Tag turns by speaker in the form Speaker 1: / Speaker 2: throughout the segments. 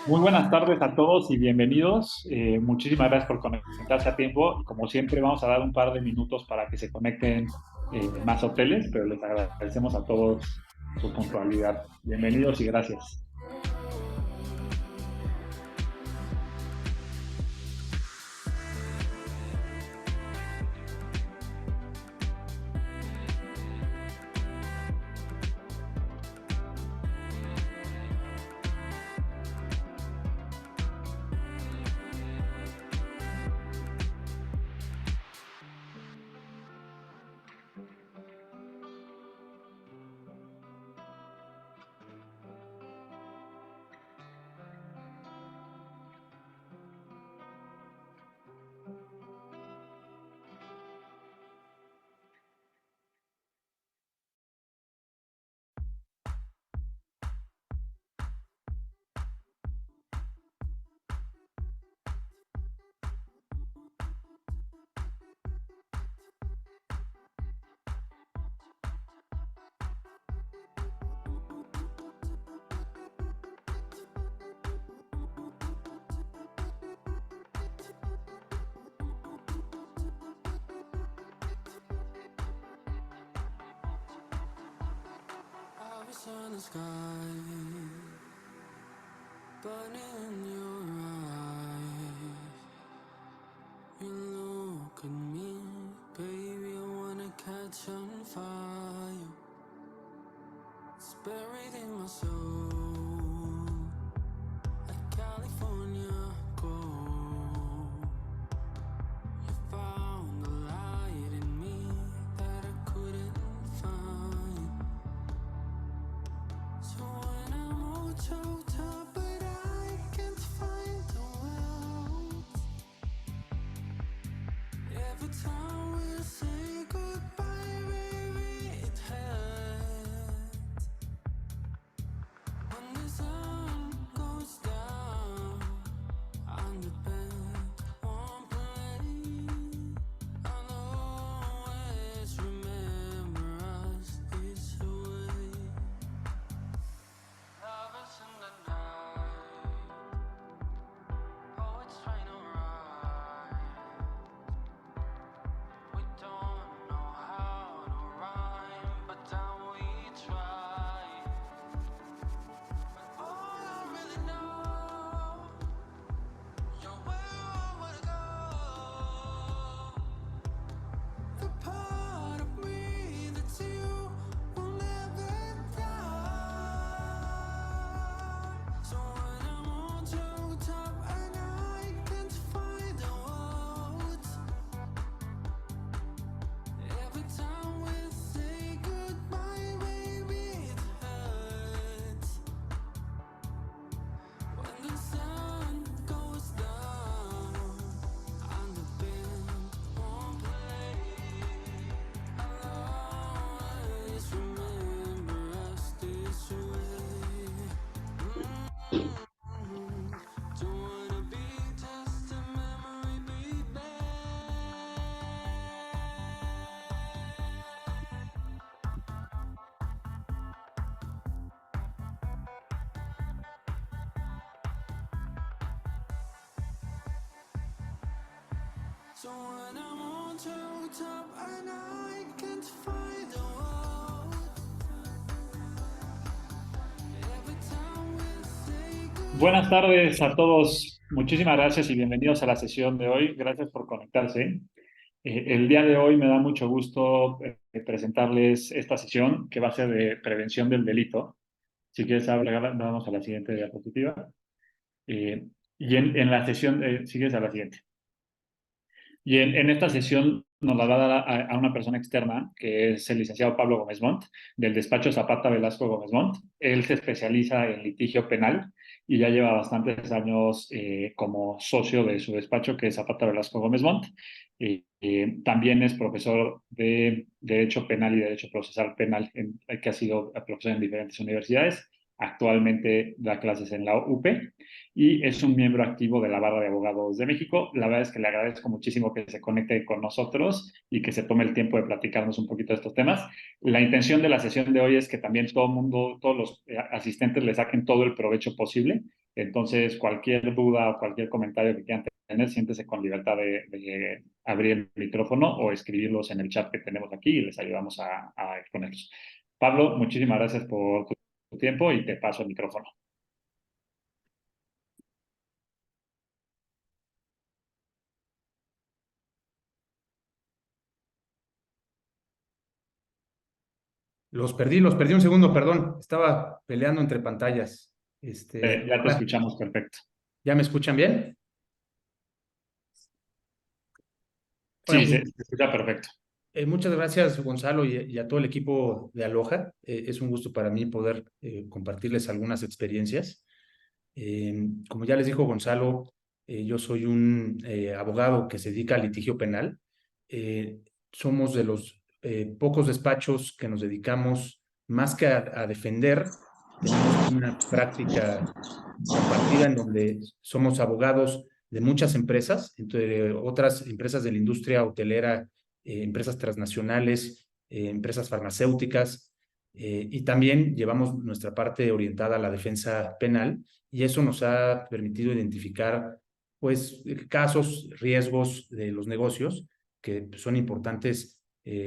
Speaker 1: Muy buenas tardes a todos y bienvenidos. Muchísimas gracias por conectarse a tiempo. Y como siempre, vamos a dar un par de minutos para que se conecten más hoteles, pero les agradecemos a todos su puntualidad. Bienvenidos y gracias.
Speaker 2: On the sky, burning in your eyes. You look at me, baby, I wanna catch on fire. It's buried in my soul, like California gold. You found the light in me that I couldn't find. So when I'm all choked up, but I can't find the words. Every time we say goodbye, baby, it hurts. When the sun goes down on the bed, won't play. I'll always remember us this way. Love is in the night. Oh, it's trying to ride. We don't know how to rhyme, but then we try. But all I really know, you're where I wanna go. The part of me that's you will never die. So when I'm all choked up and I can't find the words, every time we say goodbye, baby, it hurts. When the sun goes down and the band won't play, I'll always remember us this way. Don't wanna be just a memory, baby. So when I'm all choked up and I can't find the words, every time we say
Speaker 1: Buenas
Speaker 2: goodbye.
Speaker 1: tardes a todos. Muchísimas gracias y bienvenidos a la sesión de hoy. Gracias por conectarse. El día de hoy me da mucho gusto presentarles esta sesión que va a ser de prevención del delito. Si quieres, vamos a la siguiente diapositiva. Eh, y en la sesión, sigues a la siguiente. Y en esta sesión nos la va a dar a una persona externa, que es el licenciado Pablo Gómez Montt, del despacho Zapata Velasco Gómez Montt. Él se especializa en litigio penal y ya lleva bastantes años como socio de su despacho, que es Zapata Velasco Gómez Montt. También es profesor de Derecho Penal y Derecho Procesal Penal, que ha sido profesor en diferentes universidades. Actualmente da clases en la UP y es un miembro activo de la Barra de Abogados de México. La verdad es que le agradezco muchísimo que se conecte con nosotros y que se tome el tiempo de platicarnos un poquito de estos temas. La intención de la sesión de hoy es que también todo el mundo, todos los asistentes le saquen todo el provecho posible. Entonces, cualquier duda o cualquier comentario que quieran tener, siéntese con libertad de abrir el micrófono o escribirlos en el chat que tenemos aquí y les ayudamos a exponerlos. Pablo, muchísimas gracias por tu tiempo y te paso el micrófono.
Speaker 3: Los perdí un segundo, perdón. Estaba peleando entre pantallas.
Speaker 1: Ya te
Speaker 3: Hola,
Speaker 1: escuchamos perfecto.
Speaker 3: ¿ya me escuchan bien?
Speaker 1: Sí,
Speaker 3: Bueno,
Speaker 1: se escucha perfecto.
Speaker 3: muchas gracias, Gonzalo, y a todo el equipo de Aloha. Es un gusto para mí poder compartirles algunas experiencias. Como ya les dijo Gonzalo, yo soy un abogado que se dedica al litigio penal. Eh, Somos de los pocos despachos que nos dedicamos más que a defender. Tenemos una práctica compartida en donde somos abogados de muchas empresas, entre otras empresas de la industria hotelera, empresas transnacionales, empresas farmacéuticas, y también llevamos nuestra parte orientada a la defensa penal, y eso nos ha permitido identificar pues casos, riesgos de los negocios que son importantes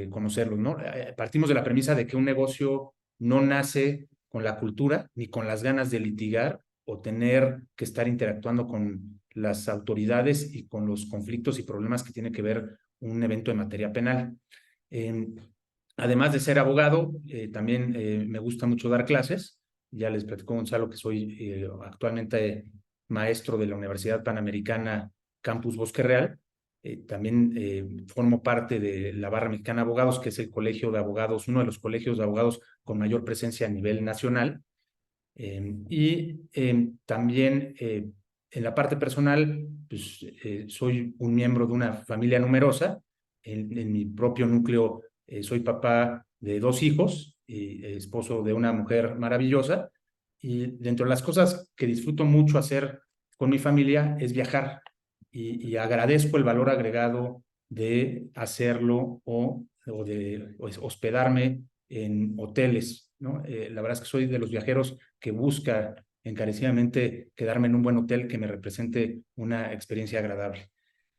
Speaker 3: conocerlos, ¿no? Partimos de la premisa de que un negocio no nace con la cultura ni con las ganas de litigar o tener que estar interactuando con las autoridades y con los conflictos y problemas que tiene que ver un evento en materia penal. Eh, Además de ser abogado, también me gusta mucho dar clases. Ya les platicó Gonzalo que soy actualmente maestro de la Universidad Panamericana Campus Bosque Real. También formo parte de la Barra Mexicana de Abogados, que es el colegio de abogados, uno de los colegios de abogados con mayor presencia a nivel nacional. También en la parte personal, pues soy un miembro de una familia numerosa. En mi propio núcleo soy papá de 2 hijos y esposo de una mujer maravillosa. Y dentro de las cosas que disfruto mucho hacer con mi familia es viajar. Y agradezco el valor agregado de hacerlo o de hospedarme en hoteles, ¿no? La verdad es que soy de los viajeros que busca encarecidamente quedarme en un buen hotel que me represente una experiencia agradable.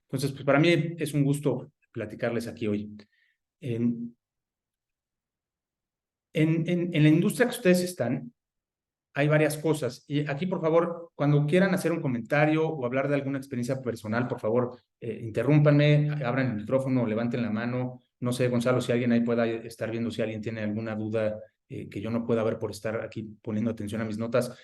Speaker 3: Entonces, pues para mí es un gusto platicarles aquí hoy. En, en la industria que ustedes están, hay varias cosas. Y aquí, por favor, cuando quieran hacer un comentario o hablar de alguna experiencia personal, por favor, interrúmpanme, abran el micrófono, levanten la mano. No sé, Gonzalo, si alguien ahí pueda estar viendo, si alguien tiene alguna duda que yo no pueda ver por estar aquí poniendo atención a mis notas.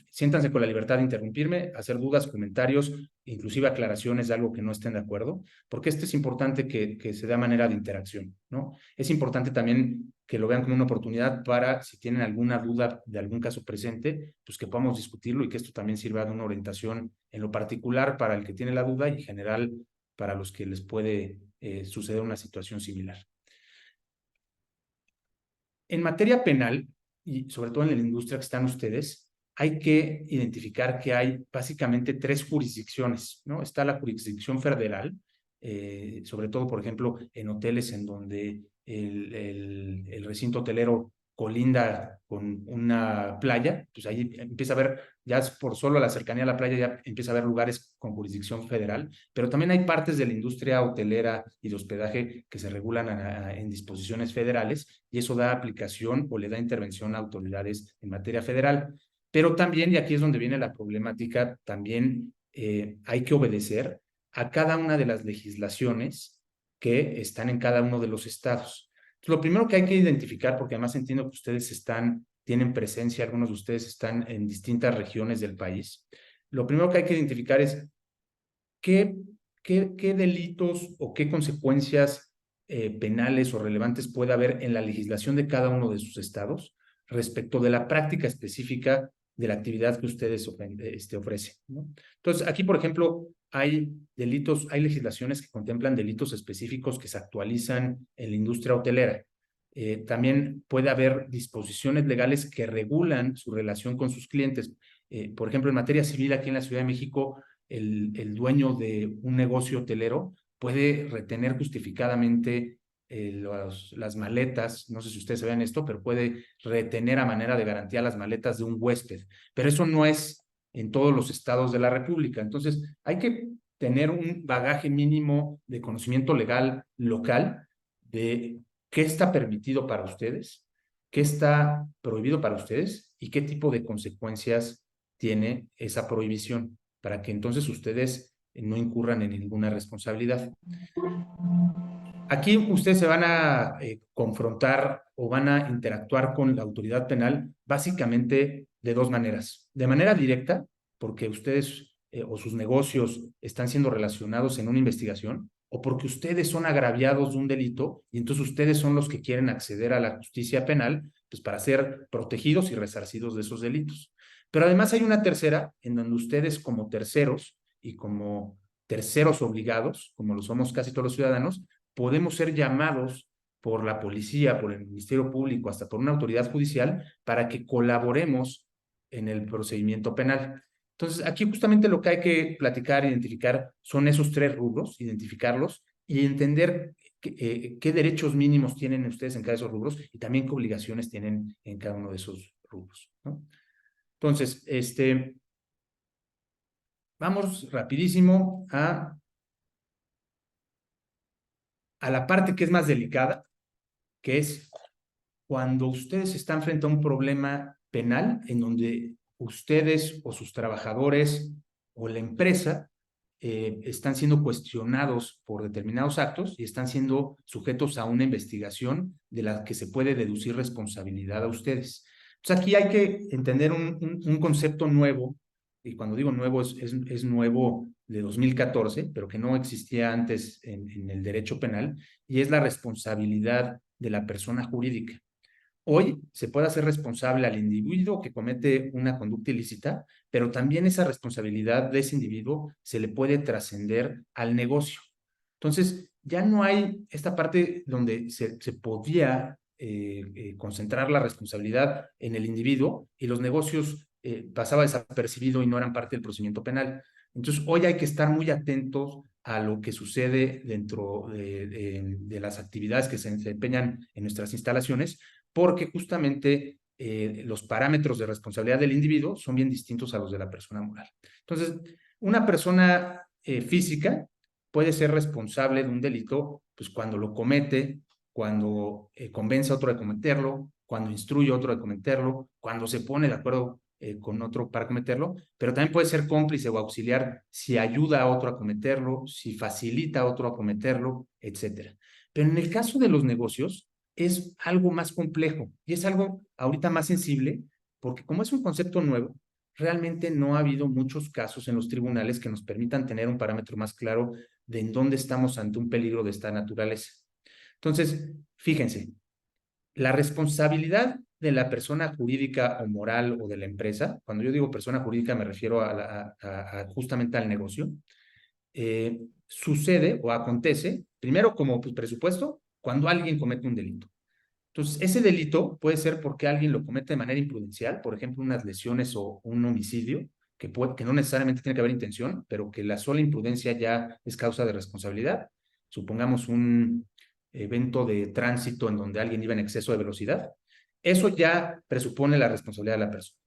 Speaker 3: Siéntanse con la libertad de interrumpirme, hacer dudas, comentarios, inclusive aclaraciones de algo que no estén de acuerdo, porque esto es importante que se dé manera de interacción, ¿no? Es importante también que lo vean como una oportunidad para, si tienen alguna duda de algún caso presente, pues que podamos discutirlo y que esto también sirva de una orientación en lo particular para el que tiene la duda y en general para los que les puede suceder una situación similar. En materia penal, y sobre todo en la industria que están ustedes, hay que identificar que hay básicamente 3 jurisdicciones, ¿no? Está la jurisdicción federal, sobre todo, por ejemplo, en hoteles en donde el recinto hotelero colinda con una playa, pues ahí empieza a haber, ya por solo la cercanía a la playa, ya empieza a haber lugares con jurisdicción federal, pero también hay partes de la industria hotelera y de hospedaje que se regulan en disposiciones federales y eso da aplicación o le da intervención a autoridades en materia federal. Pero también, y aquí es donde viene la problemática, también hay que obedecer a cada una de las legislaciones que están en cada uno de los estados. Entonces, lo primero que hay que identificar, porque además entiendo que ustedes tienen presencia, algunos de ustedes están en distintas regiones del país, lo primero que hay que identificar es qué, qué delitos o qué consecuencias penales o relevantes puede haber en la legislación de cada uno de sus estados respecto de la práctica específica de la actividad que ustedes ofrecen, ¿no? Entonces, aquí, por ejemplo, hay delitos, hay legislaciones que contemplan delitos específicos que se actualizan en la industria hotelera. También puede haber disposiciones legales que regulan su relación con sus clientes. Por ejemplo, en materia civil, aquí en la Ciudad de México, el dueño de un negocio hotelero puede retener justificadamente las maletas, no sé si ustedes saben esto, pero puede retener a manera de garantía las maletas de un huésped. Pero eso no es en todos los estados de la República. Entonces, hay que tener un bagaje mínimo de conocimiento legal local de qué está permitido para ustedes, qué está prohibido para ustedes y qué tipo de consecuencias tiene esa prohibición, para que entonces ustedes no incurran en ninguna responsabilidad. Aquí ustedes se van a confrontar o van a interactuar con la autoridad penal básicamente de dos maneras. De manera directa, porque ustedes o sus negocios están siendo relacionados en una investigación, o porque ustedes son agraviados de un delito y entonces ustedes son los que quieren acceder a la justicia penal, pues para ser protegidos y resarcidos de esos delitos. Pero además hay una tercera en donde ustedes como terceros y como terceros obligados, como lo somos casi todos los ciudadanos, podemos ser llamados por la policía, por el Ministerio Público, hasta por una autoridad judicial, para que colaboremos en el procedimiento penal. Entonces, aquí justamente lo que hay que platicar, identificar, son esos tres rubros, identificarlos y entender qué derechos mínimos tienen ustedes en cada de esos rubros y también qué obligaciones tienen en cada uno de esos rubros, ¿no? Entonces, vamos rapidísimo a la parte que es más delicada, que es cuando ustedes están frente a un problema penal en donde ustedes o sus trabajadores o la empresa están siendo cuestionados por determinados actos y están siendo sujetos a una investigación de la que se puede deducir responsabilidad a ustedes. Entonces aquí hay que entender un concepto nuevo, y cuando digo nuevo es nuevo de 2014, pero que no existía antes en el derecho penal, y es la responsabilidad de la persona jurídica. Hoy se puede hacer responsable al individuo que comete una conducta ilícita, pero también esa responsabilidad de ese individuo se le puede trascender al negocio. Entonces, ya no hay esta parte donde se podía concentrar la responsabilidad en el individuo y los negocios pasaba desapercibido y no eran parte del procedimiento penal. Entonces, hoy hay que estar muy atentos a lo que sucede dentro de las actividades que se desempeñan en nuestras instalaciones, porque justamente los parámetros de responsabilidad del individuo son bien distintos a los de la persona moral. Entonces, una persona física puede ser responsable de un delito pues, cuando lo comete, cuando convence a otro de cometerlo, cuando instruye a otro de cometerlo, cuando se pone de acuerdo con otro para cometerlo, pero también puede ser cómplice o auxiliar si ayuda a otro a cometerlo, si facilita a otro a cometerlo, etc. Pero en el caso de los negocios, es algo más complejo y es algo ahorita más sensible porque como es un concepto nuevo, realmente no ha habido muchos casos en los tribunales que nos permitan tener un parámetro más claro de en dónde estamos ante un peligro de esta naturaleza. Entonces, fíjense, la responsabilidad de la persona jurídica o moral o de la empresa, cuando yo digo persona jurídica me refiero justamente al negocio, sucede o acontece, primero como pues, presupuesto, cuando alguien comete un delito. Entonces, ese delito puede ser porque alguien lo comete de manera imprudencial, por ejemplo, unas lesiones o un homicidio, que no necesariamente tiene que haber intención, pero que la sola imprudencia ya es causa de responsabilidad. Supongamos un evento de tránsito en donde alguien iba en exceso de velocidad. Eso ya presupone la responsabilidad de la persona.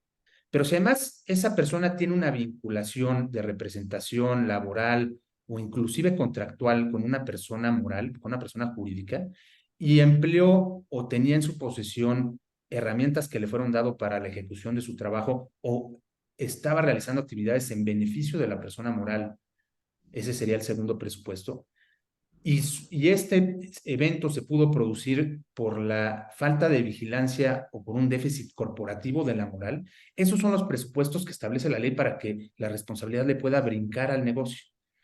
Speaker 3: Pero si además esa persona tiene una vinculación de representación laboral o inclusive contractual con una persona moral, con una persona jurídica, y empleó o tenía en su posesión herramientas que le fueron dadas para la ejecución de su trabajo o estaba realizando actividades en beneficio de la persona moral, ese sería el segundo presupuesto. Y este evento se pudo producir por la falta de vigilancia o por un déficit corporativo de la moral. Esos son los presupuestos que establece la ley para que la responsabilidad le pueda brincar al negocio.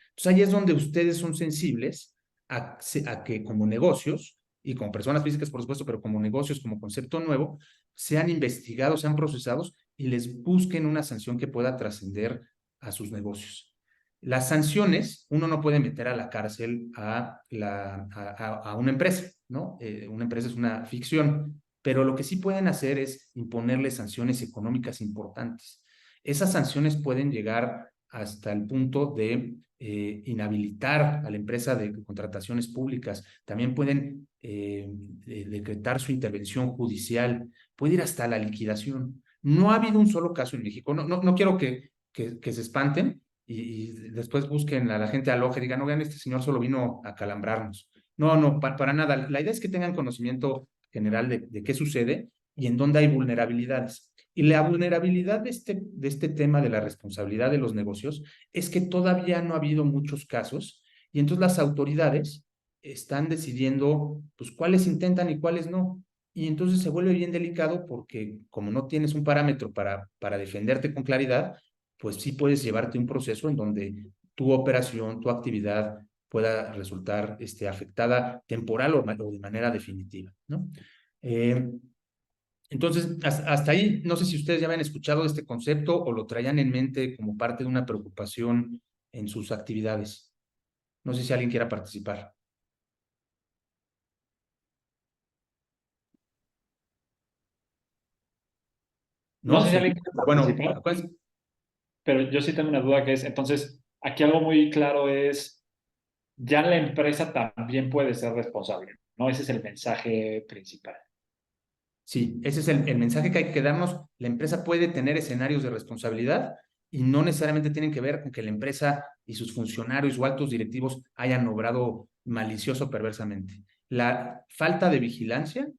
Speaker 3: Entonces ahí es donde ustedes son sensibles a que como negocios, y como personas físicas por supuesto, pero como negocios, como concepto nuevo, sean investigados, sean procesados y les busquen una sanción que pueda trascender a sus negocios. Las sanciones, uno no puede meter a la cárcel a una empresa, ¿no? Una empresa es una ficción, pero lo que sí pueden hacer es imponerle sanciones económicas importantes. Esas sanciones pueden llegar hasta el punto de inhabilitar a la empresa de contrataciones públicas. También pueden decretar su intervención judicial, puede ir hasta la liquidación. No ha habido un solo caso en México. No quiero que que se espanten y después busquen a la gente al ojo y digan, oigan, este señor solo vino a calambrarnos. No, no, para nada. La idea es que tengan conocimiento general de qué sucede y en dónde hay vulnerabilidades. Y la vulnerabilidad de este tema de la responsabilidad de los negocios es que todavía no ha habido muchos casos y entonces las autoridades están decidiendo pues cuáles intentan y cuáles no. Y entonces se vuelve bien delicado porque como no tienes un parámetro para defenderte con claridad, pues sí puedes llevarte un proceso en donde tu operación, tu actividad pueda resultar afectada temporal o de manera definitiva, ¿no? Eh, entonces, hasta ahí, no sé si ustedes ya habían escuchado este concepto o lo traían en mente como parte de una preocupación en sus actividades. No sé si alguien quiera participar.
Speaker 1: No
Speaker 3: ¿No?
Speaker 1: sé si
Speaker 3: Sí.
Speaker 1: alguien quiere
Speaker 3: Bueno,
Speaker 1: participar,
Speaker 3: acuérdense.
Speaker 1: pero yo sí tengo una duda que es, entonces, aquí algo muy claro es, ya la empresa también puede ser responsable, ¿no? Ese es el mensaje principal.
Speaker 3: Sí, ese es el mensaje que hay que darnos. La empresa puede tener escenarios de responsabilidad y no necesariamente tienen que ver con que la empresa y sus funcionarios o altos directivos hayan obrado malicioso o perversamente. La falta de vigilancia,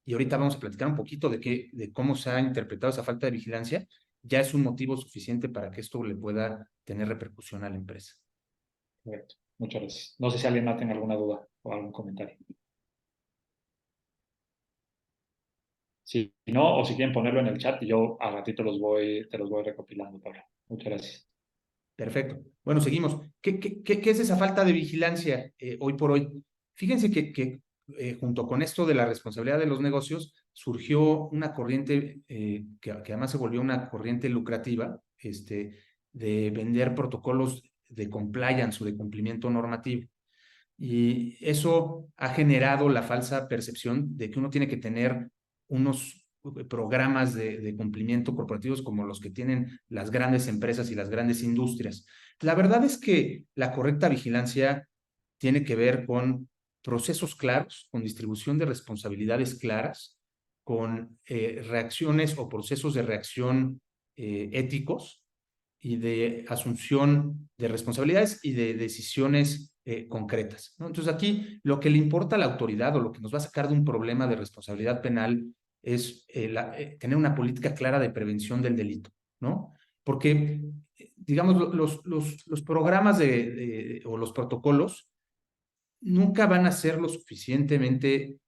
Speaker 3: y ahorita vamos a platicar un poquito de cómo se ha interpretado esa falta de vigilancia, ya es un motivo suficiente para que esto le pueda tener repercusión a la empresa.
Speaker 1: Correcto. Muchas gracias. No sé si alguien más tiene alguna duda o algún comentario. Si no, o si quieren ponerlo en el chat y yo a ratito te los voy recopilando, Pablo. Muchas gracias.
Speaker 3: Perfecto. Bueno, seguimos. ¿Qué es esa falta de vigilancia hoy por hoy? Fíjense que junto con esto de la responsabilidad de los negocios surgió una corriente que además se volvió una corriente lucrativa, de vender protocolos de compliance o de cumplimiento normativo. Y eso ha generado la falsa percepción de que uno tiene que tener unos programas de cumplimiento corporativos como los que tienen las grandes empresas y las grandes industrias. La verdad es que la correcta vigilancia tiene que ver con procesos claros, con distribución de responsabilidades claras, con reacciones o procesos de reacción éticos y de asunción de responsabilidades y de decisiones concretas, ¿no? Entonces aquí lo que le importa a la autoridad o lo que nos va a sacar de un problema de responsabilidad penal es tener una política clara de prevención del delito, ¿no? Porque, digamos, los programas o los protocolos nunca van a ser lo suficientemente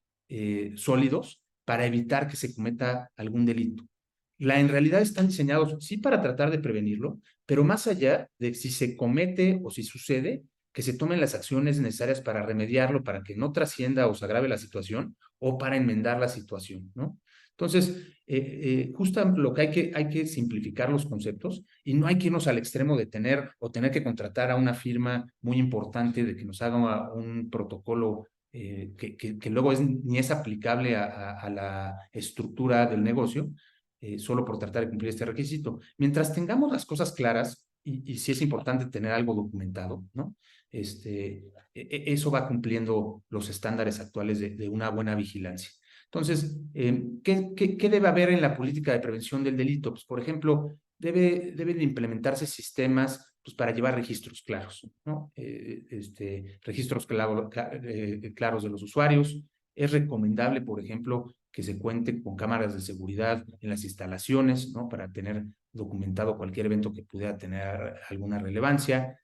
Speaker 3: sólidos para evitar que se cometa algún delito. En realidad están diseñados sí para tratar de prevenirlo, pero más allá de si se comete o si sucede, que se tomen las acciones necesarias para remediarlo, para que no trascienda o se agrave la situación o para enmendar la situación, ¿no? Entonces, justo lo que hay que simplificar los conceptos y no hay que irnos al extremo de tener o tener que contratar a una firma muy importante de que nos haga un protocolo que luego ni es aplicable a la estructura del negocio, solo por tratar de cumplir este requisito. Mientras tengamos las cosas claras, y sí es importante tener algo documentado, ¿no? Eso va cumpliendo los estándares actuales de una buena vigilancia. Entonces, ¿qué debe haber en la política de prevención del delito? Pues, por ejemplo, deben de implementarse sistemas pues, para llevar registros claros, ¿no? Registros claros de los usuarios. Es recomendable, por ejemplo, que se cuente con cámaras de seguridad en las instalaciones, ¿no? Para tener documentado cualquier evento que pudiera tener alguna relevancia.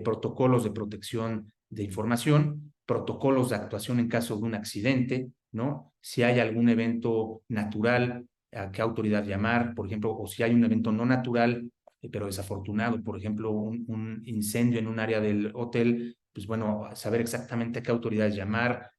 Speaker 3: Protocolos de protección de información, protocolos de actuación en caso de un accidente, ¿no? Si hay algún evento natural, a qué autoridad llamar, por ejemplo, o si hay un evento no natural, pero desafortunado, por ejemplo, un incendio en un área del hotel, pues bueno, saber exactamente a qué autoridades llamar,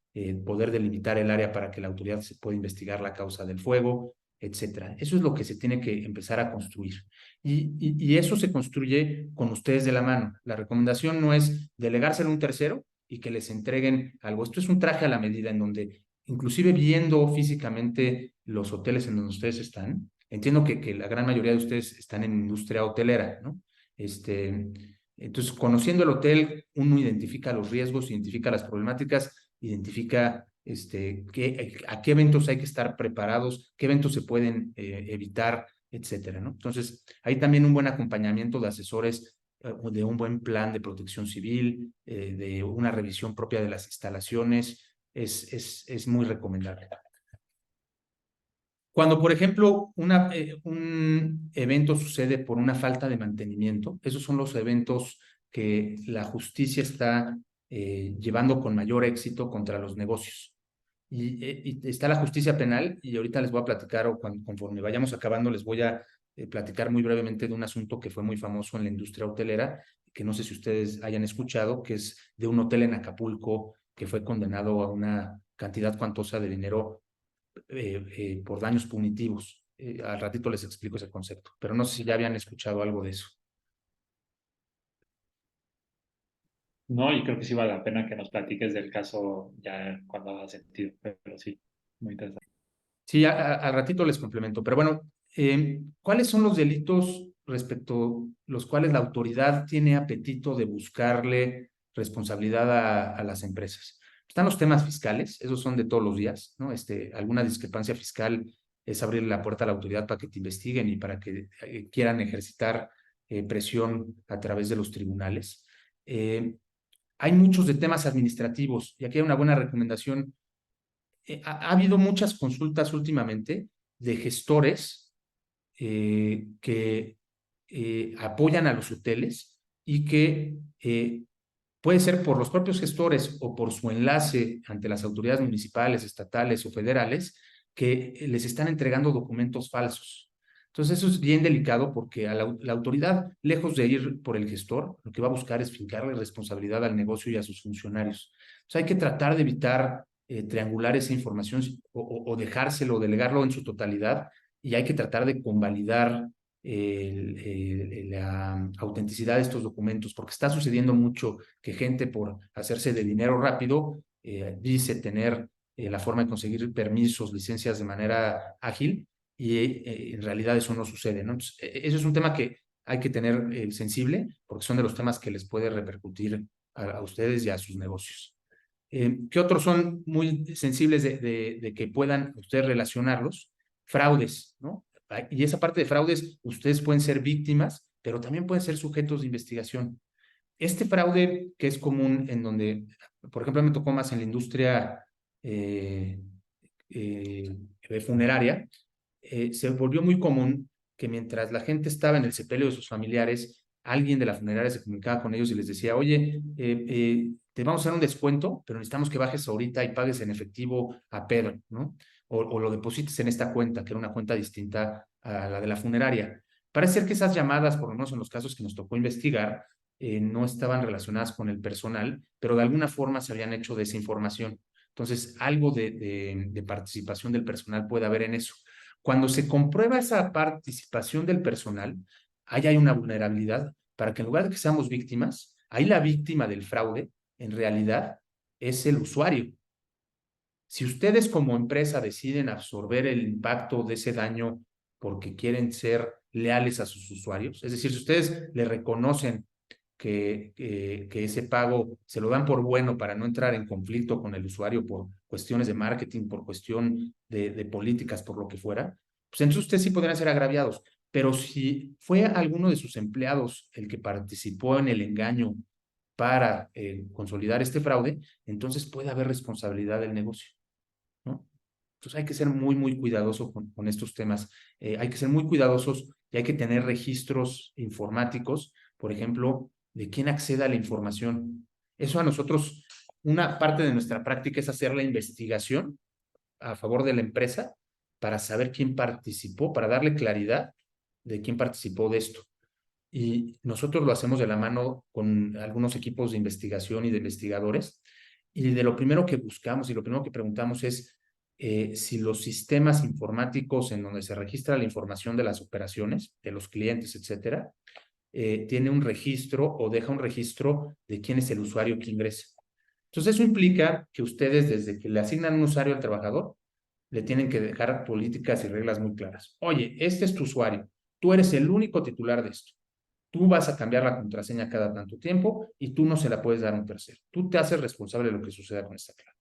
Speaker 3: poder delimitar el área para que la autoridad se pueda investigar la causa del fuego, etcétera. Eso es lo que se tiene que empezar a construir. Y eso se construye con ustedes de la mano. La recomendación no es delegárselo a un tercero y que les entreguen algo. Esto es un traje a la medida en donde, inclusive viendo físicamente los hoteles en donde ustedes están, entiendo que la gran mayoría de ustedes están en industria hotelera, ¿no? Entonces, conociendo el hotel, uno identifica los riesgos, identifica las problemáticas, identifica a qué eventos hay que estar preparados, qué eventos se pueden evitar etcétera, ¿no? Entonces, hay también un buen acompañamiento de asesores, de un buen plan de protección civil, de una revisión propia de las instalaciones, es muy recomendable. Cuando, por ejemplo, un evento sucede por una falta de mantenimiento, esos son los eventos que la justicia está llevando con mayor éxito contra los negocios. Y está la justicia penal, y ahorita les voy a platicar, o conforme vayamos acabando, les voy a platicar muy brevemente de un asunto que fue muy famoso en la industria hotelera, que no sé si ustedes hayan escuchado, que es de un hotel en Acapulco que fue condenado a una cantidad cuantosa de dinero por daños punitivos. Al ratito les explico ese concepto, pero no sé si ya habían escuchado algo de eso.
Speaker 1: No, y creo que sí vale la pena que nos platiques del caso ya cuando haga sentido, pero sí, muy interesante.
Speaker 3: Sí, al ratito les complemento, pero bueno, ¿cuáles son los delitos respecto los cuales la autoridad tiene apetito de buscarle responsabilidad a las empresas? Están los temas fiscales, esos son de todos los días, ¿no? Alguna discrepancia fiscal es abrir la puerta a la autoridad para que te investiguen y para que quieran ejercitar presión a través de los tribunales. Hay muchos de temas administrativos, y aquí hay una buena recomendación. Ha habido muchas consultas últimamente de gestores que apoyan a los hoteles y que puede ser por los propios gestores o por su enlace ante las autoridades municipales, estatales o federales, que les están entregando documentos falsos. Entonces eso es bien delicado porque a la autoridad, lejos de ir por el gestor, lo que va a buscar es fincarle responsabilidad al negocio y a sus funcionarios. Entonces hay que tratar de evitar triangular esa información o dejárselo, delegarlo en su totalidad, y hay que tratar de convalidar la autenticidad de estos documentos, porque está sucediendo mucho que gente por hacerse de dinero rápido dice tener la forma de conseguir permisos, licencias de manera ágil, y en realidad eso no sucede, ¿no? Entonces, eso es un tema que hay que tener sensible, porque son de los temas que les puede repercutir a ustedes y a sus negocios. ¿Qué otros son muy sensibles de que puedan ustedes relacionarlos? Fraudes, ¿no? Y esa parte de fraudes, ustedes pueden ser víctimas, pero también pueden ser sujetos de investigación. Este fraude que es común en donde, por ejemplo, me tocó más en la industria eh, funeraria, se volvió muy común que mientras la gente estaba en el sepelio de sus familiares, alguien de la funeraria se comunicaba con ellos y les decía, oye, te vamos a hacer un descuento, pero necesitamos que bajes ahorita y pagues en efectivo a Pedro, ¿no? O lo deposites en esta cuenta, que era una cuenta distinta a la de la funeraria. Parece ser que esas llamadas, por lo menos en los casos que nos tocó investigar, no estaban relacionadas con el personal, pero de alguna forma se habían hecho de esa información. Entonces, algo de participación del personal puede haber en eso. Cuando se comprueba esa participación del personal, ahí hay una vulnerabilidad para que en lugar de que seamos víctimas, ahí la víctima del fraude en realidad es el usuario. Si ustedes como empresa deciden absorber el impacto de ese daño porque quieren ser leales a sus usuarios, es decir, si ustedes le reconocen que ese pago se lo dan por bueno para no entrar en conflicto con el usuario por cuestiones de marketing, por cuestión de políticas, por lo que fuera, pues entonces ustedes sí podrían ser agraviados. Pero si fue alguno de sus empleados el que participó en el engaño para consolidar este fraude, entonces puede haber responsabilidad del negocio, ¿no? Entonces hay que ser muy, muy cuidadoso con estos temas. Hay que ser muy cuidadosos y hay que tener registros informáticos, por ejemplo, de quién acceda a la información. Eso a nosotros, una parte de nuestra práctica es hacer la investigación a favor de la empresa para saber quién participó, para darle claridad de quién participó de esto. Y nosotros lo hacemos de la mano con algunos equipos de investigación y de investigadores. Y de lo primero que buscamos y lo primero que preguntamos es si los sistemas informáticos en donde se registra la información de las operaciones, de los clientes, etcétera, tiene un registro o deja un registro de quién es el usuario que ingresa. Entonces, eso implica que ustedes, desde que le asignan un usuario al trabajador, le tienen que dejar políticas y reglas muy claras. Oye, este es tu usuario. Tú eres el único titular de esto. Tú vas a cambiar la contraseña cada tanto tiempo y tú no se la puedes dar a un tercero. Tú te haces responsable de lo que suceda con esta clave,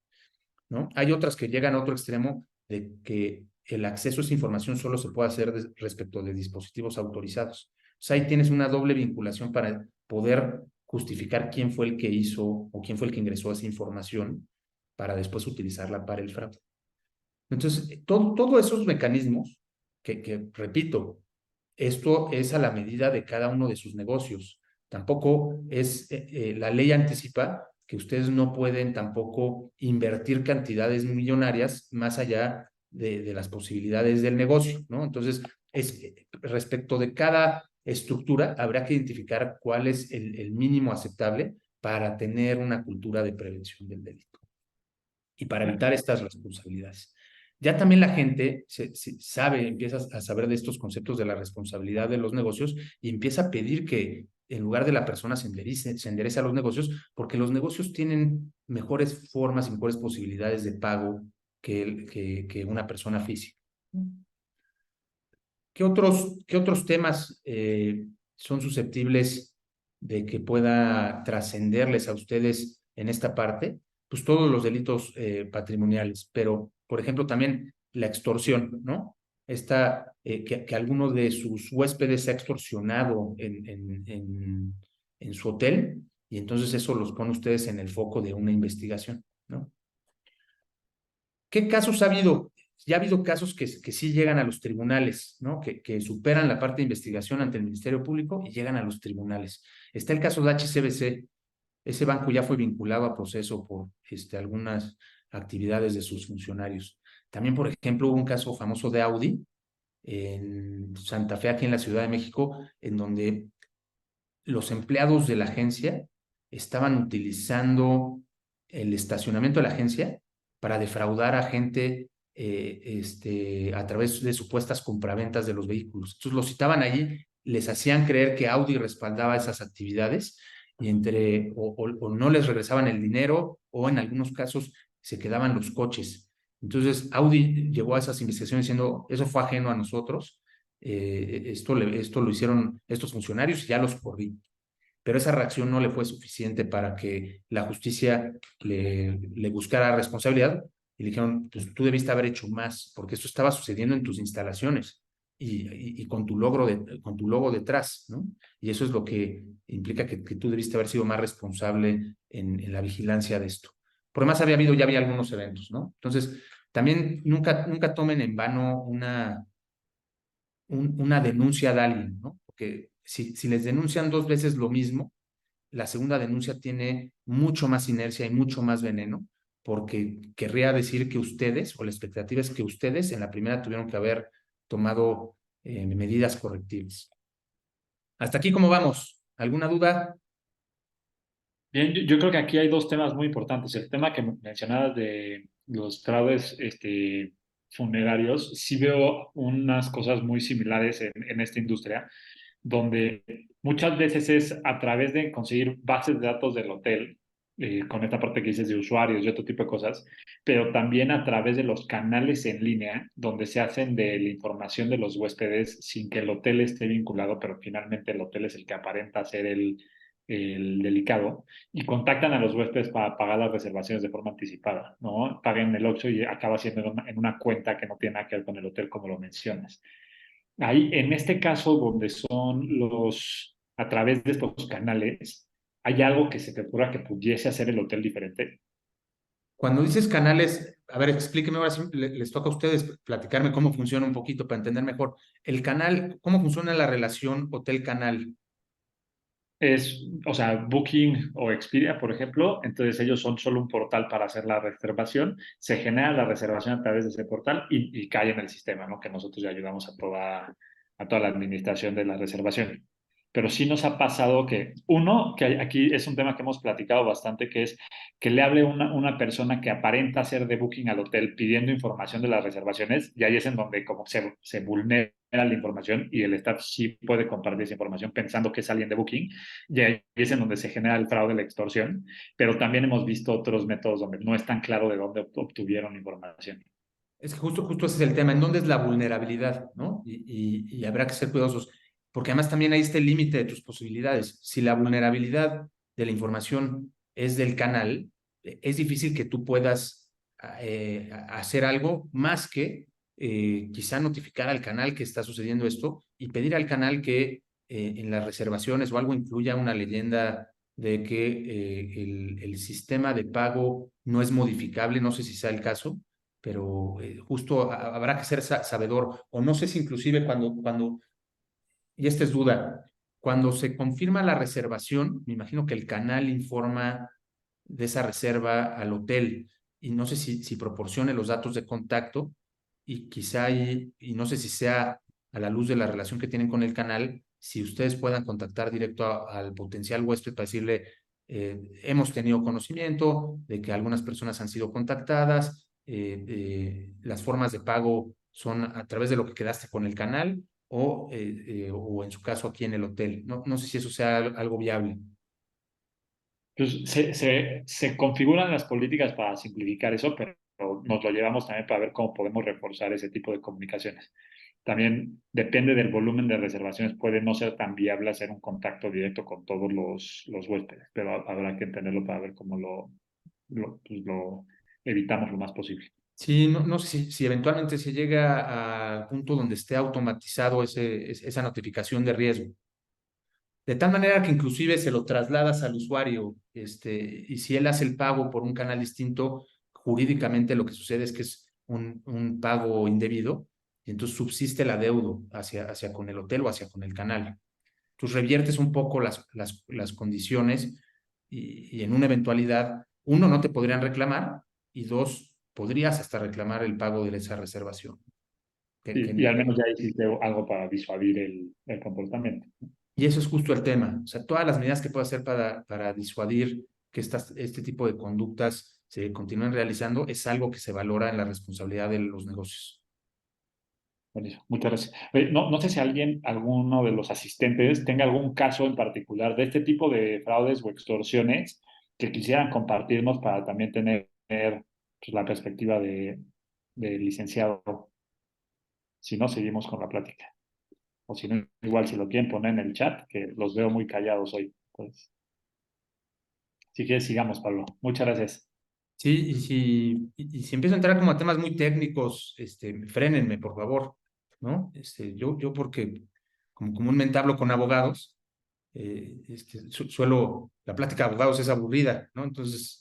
Speaker 3: ¿no? Hay otras que llegan a otro extremo de que el acceso a esa información solo se puede hacer respecto de dispositivos autorizados. Entonces ahí tienes una doble vinculación para poder justificar quién fue el que hizo o quién fue el que ingresó esa información para después utilizarla para el fraude. Entonces, todos esos mecanismos repito, esto es a la medida de cada uno de sus negocios. Tampoco es, la ley anticipa que ustedes no pueden tampoco invertir cantidades millonarias más allá de las posibilidades del negocio, ¿no? Entonces, respecto de cada estructura, habrá que identificar cuál es el mínimo aceptable para tener una cultura de prevención del delito y para evitar estas responsabilidades. Ya también la gente sabe, empieza a saber de estos conceptos de la responsabilidad de los negocios y empieza a pedir que en lugar de la persona se enderece a los negocios, porque los negocios tienen mejores formas y mejores posibilidades de pago que una persona física. ¿Qué otros temas son susceptibles de que pueda trascenderles a ustedes en esta parte? Pues todos los delitos patrimoniales, pero, por ejemplo, también la extorsión, ¿no? Que alguno de sus huéspedes se ha extorsionado en su hotel y entonces eso los pone ustedes en el foco de una investigación, ¿no? ¿Qué casos ha habido? Ya ha habido casos que sí llegan a los tribunales, ¿no? Que superan la parte de investigación ante el Ministerio Público y llegan a los tribunales. Está el caso de HSBC. Ese banco ya fue vinculado a proceso por algunas actividades de sus funcionarios. También, por ejemplo, hubo un caso famoso de Audi en Santa Fe, aquí en la Ciudad de México, en donde los empleados de la agencia estaban utilizando el estacionamiento de la agencia para defraudar a gente a través de supuestas compraventas de los vehículos. Entonces los citaban allí, les hacían creer que Audi respaldaba esas actividades y o no les regresaban el dinero o en algunos casos se quedaban los coches. Entonces Audi llegó a esas investigaciones diciendo, eso fue ajeno a nosotros, esto lo hicieron estos funcionarios y ya los corrí. Pero esa reacción no le fue suficiente para que la justicia le buscara responsabilidad y le dijeron, pues tú debiste haber hecho más, porque esto estaba sucediendo en tus instalaciones y con tu logo detrás, ¿no? Y eso es lo que implica que tú debiste haber sido más responsable en la vigilancia de esto. Por más ya había algunos eventos, ¿no? Entonces, también nunca tomen en vano una denuncia de alguien, ¿no? Porque si les denuncian 2 veces lo mismo, la segunda denuncia tiene mucho más inercia y mucho más veneno, porque querría decir que ustedes, o la expectativa es que ustedes en la primera tuvieron que haber tomado medidas correctivas. Hasta aquí, ¿cómo vamos? ¿Alguna duda?
Speaker 1: Bien, yo creo que aquí hay dos temas muy importantes. El tema que mencionabas de los fraudes funerarios, sí veo unas cosas muy similares en esta industria, donde muchas veces es a través de conseguir bases de datos del hotel, con esta parte que dices de usuarios y otro tipo de cosas, pero también a través de los canales en línea, donde se hacen de la información de los huéspedes sin que el hotel esté vinculado, pero finalmente el hotel es el que aparenta ser el delicado, y contactan a los huéspedes para pagar las reservaciones de forma anticipada, ¿no? Paguen el Oxxo y acaba siendo en una cuenta que no tiene nada que ver con el hotel, como lo mencionas. Ahí, en este caso, donde son a través de estos canales, ¿hay algo que se te ocurra que pudiese hacer el hotel diferente?
Speaker 3: Cuando dices canales, a ver, explíqueme ahora, sí, les toca a ustedes platicarme cómo funciona un poquito para entender mejor. El canal, ¿cómo funciona la relación hotel-canal?
Speaker 1: O sea, Booking o Expedia, por ejemplo, entonces ellos son solo un portal para hacer la reservación, se genera la reservación a través de ese portal y cae en el sistema, ¿no? Que nosotros ya ayudamos a toda la administración de la reservación. Pero sí nos ha pasado que, uno, que aquí es un tema que hemos platicado bastante, que es que le hable una persona que aparenta ser de Booking al hotel pidiendo información de las reservaciones, y ahí es en donde como se vulnera la información y el staff sí puede compartir esa información pensando que es alguien de Booking, y ahí es en donde se genera el fraude, la extorsión, pero también hemos visto otros métodos donde no es tan claro de dónde obtuvieron información.
Speaker 3: Es que justo ese es el tema, ¿en dónde es la vulnerabilidad, ¿no? Y habrá que ser cuidadosos, porque además también ahí está el límite de tus posibilidades. Si la vulnerabilidad de la información es del canal, es difícil que tú puedas hacer algo más que quizá notificar al canal que está sucediendo esto y pedir al canal que en las reservaciones o algo incluya una leyenda de que el sistema de pago no es modificable, no sé si sea el caso, pero justo habrá que ser sabedor, o no sé si inclusive y esta es duda, cuando se confirma la reservación, me imagino que el canal informa de esa reserva al hotel y no sé si proporcione los datos de contacto y quizá, y no sé si sea a la luz de la relación que tienen con el canal, si ustedes puedan contactar directo al potencial huésped para decirle, hemos tenido conocimiento de que algunas personas han sido contactadas, las formas de pago son a través de lo que quedaste con el canal o en su caso aquí en el hotel. No sé si eso sea algo viable.
Speaker 1: Pues se configuran las políticas para simplificar eso, pero nos lo llevamos también para ver cómo podemos reforzar ese tipo de comunicaciones. También depende del volumen de reservaciones, puede no ser tan viable hacer un contacto directo con todos los huéspedes, pero habrá que entenderlo para ver cómo pues lo evitamos lo más posible.
Speaker 3: Sí, no sé si eventualmente se llega al punto donde esté automatizado esa notificación de riesgo. De tal manera que inclusive se lo trasladas al usuario, y si él hace el pago por un canal distinto, jurídicamente lo que sucede es que es un pago indebido y entonces subsiste el adeudo hacia con el hotel o hacia con el canal. Entonces reviertes un poco las condiciones y en una eventualidad, uno, no te podrían reclamar y dos, podrías hasta reclamar el pago de esa reservación.
Speaker 1: Y al menos ya hiciste algo para disuadir el comportamiento.
Speaker 3: Y eso es justo el tema. O sea, todas las medidas que puedo hacer para disuadir que este tipo de conductas se continúen realizando es algo que se valora en la responsabilidad de los negocios.
Speaker 1: Buenísimo, muchas gracias. Oye, no sé si alguno de los asistentes tenga algún caso en particular de este tipo de fraudes o extorsiones que quisieran compartirnos para también tener pues, la perspectiva de licenciado. Si no, seguimos con la plática. O si no, igual si lo quieren poner en el chat, que los veo muy callados hoy. Pues, si quieres, sigamos, Pablo. Muchas gracias.
Speaker 3: Sí, y si empiezo a entrar como a temas muy técnicos, frénenme, por favor, ¿no? Yo porque como comúnmente hablo con abogados, la plática de abogados es aburrida, ¿no? Entonces,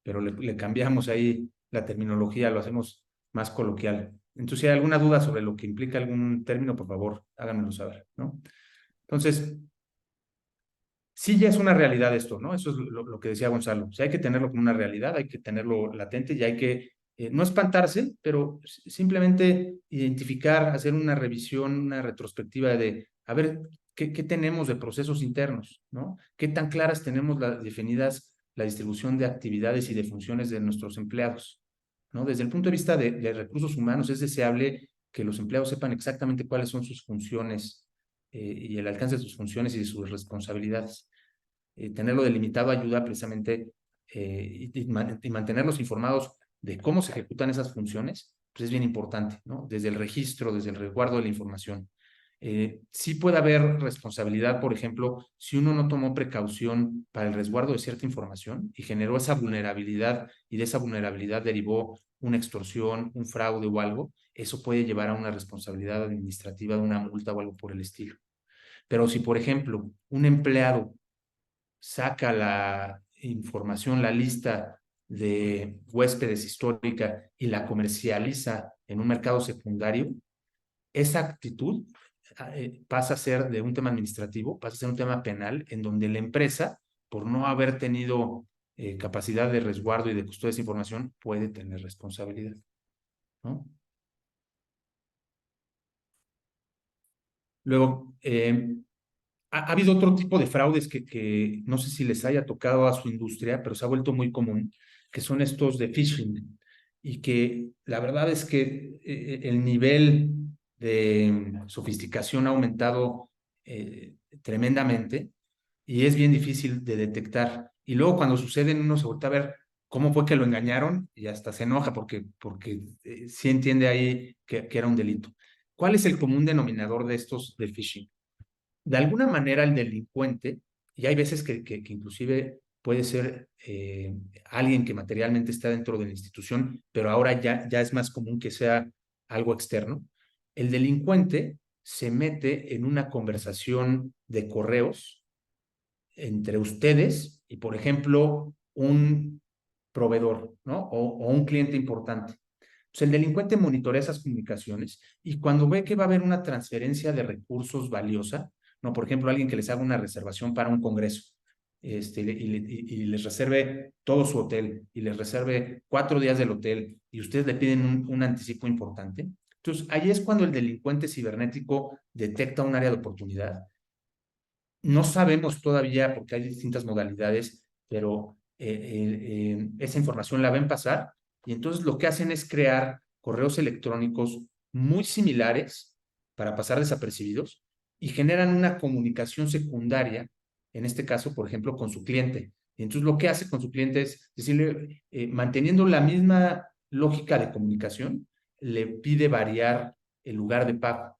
Speaker 3: pero le cambiamos ahí la terminología, lo hacemos más coloquial. Entonces, si hay alguna duda sobre lo que implica algún término, por favor, háganmelo saber, ¿no? Entonces, sí ya es una realidad esto, ¿no? Eso es lo que decía Gonzalo. O sea, hay que tenerlo como una realidad, hay que tenerlo latente y hay que no espantarse, pero simplemente identificar, hacer una revisión, una retrospectiva de, a ver, ¿qué tenemos de procesos internos, ¿no? ¿Qué tan claras tenemos definidas la distribución de actividades y de funciones de nuestros empleados, ¿no? Desde el punto de vista de recursos humanos, es deseable que los empleados sepan exactamente cuáles son sus funciones y el alcance de sus funciones y de sus responsabilidades. Tenerlo delimitado ayuda precisamente y mantenerlos informados de cómo se ejecutan esas funciones, pues es bien importante, ¿no? Desde el registro, desde el resguardo de la información. Sí puede haber responsabilidad, por ejemplo, si uno no tomó precaución para el resguardo de cierta información y generó esa vulnerabilidad y de esa vulnerabilidad derivó una extorsión, un fraude o algo, eso puede llevar a una responsabilidad administrativa de una multa o algo por el estilo. Pero si, por ejemplo, un empleado saca la información, la lista de huéspedes histórica y la comercializa en un mercado secundario, esa actitud pasa a ser de un tema administrativo, pasa a ser un tema penal, en donde la empresa, por no haber tenido capacidad de resguardo y de custodia de esa información, puede tener responsabilidad, ¿no? Luego, ha habido otro tipo de fraudes que no sé si les haya tocado a su industria, pero se ha vuelto muy común, que son estos de phishing. Y que la verdad es que el nivel de sofisticación ha aumentado tremendamente y es bien difícil de detectar. Y luego cuando suceden uno se voltea a ver cómo fue que lo engañaron y hasta se enoja porque sí entiende ahí que era un delito. ¿Cuál es el común denominador de estos de phishing? De alguna manera el delincuente, y hay veces que inclusive puede ser alguien que materialmente está dentro de la institución, pero ahora ya es más común que sea algo externo, el delincuente se mete en una conversación de correos entre ustedes y, por ejemplo, un proveedor, ¿no? O un cliente importante. Entonces, el delincuente monitorea esas comunicaciones y cuando ve que va a haber una transferencia de recursos valiosa, ¿no? Por ejemplo, alguien que les haga una reservación para un congreso, y les reserve todo su hotel y les reserve 4 días del hotel y ustedes le piden un anticipo importante. Entonces, ahí es cuando el delincuente cibernético detecta un área de oportunidad. No sabemos todavía, porque hay distintas modalidades, pero esa información la ven pasar y entonces lo que hacen es crear correos electrónicos muy similares para pasar desapercibidos y generan una comunicación secundaria, en este caso, por ejemplo, con su cliente. Y entonces lo que hace con su cliente es decirle, manteniendo la misma lógica de comunicación, le pide variar el lugar de pago.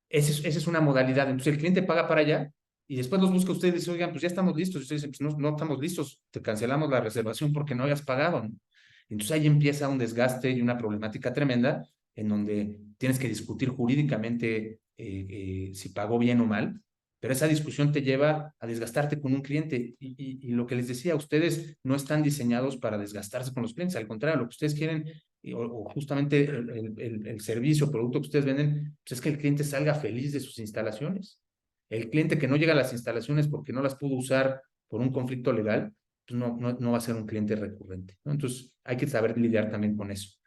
Speaker 3: Esa es una modalidad. Entonces el cliente paga para allá y después los busca ustedes y dice, oigan, pues ya estamos listos. Y ustedes dicen, pues no, no estamos listos, te cancelamos la reservación porque no habías pagado, ¿no? Entonces ahí empieza un desgaste y una problemática tremenda en donde tienes que discutir jurídicamente si pagó bien o mal, pero esa discusión te lleva a desgastarte con un cliente y lo que les decía, ustedes no están diseñados para desgastarse con los clientes, al contrario, lo que ustedes quieren o justamente el servicio o producto que ustedes venden, pues es que el cliente salga feliz de sus instalaciones. El cliente que no llega a las instalaciones porque no las pudo usar por un conflicto legal, pues no va a ser un cliente recurrente, ¿no? Entonces hay que saber lidiar también con eso.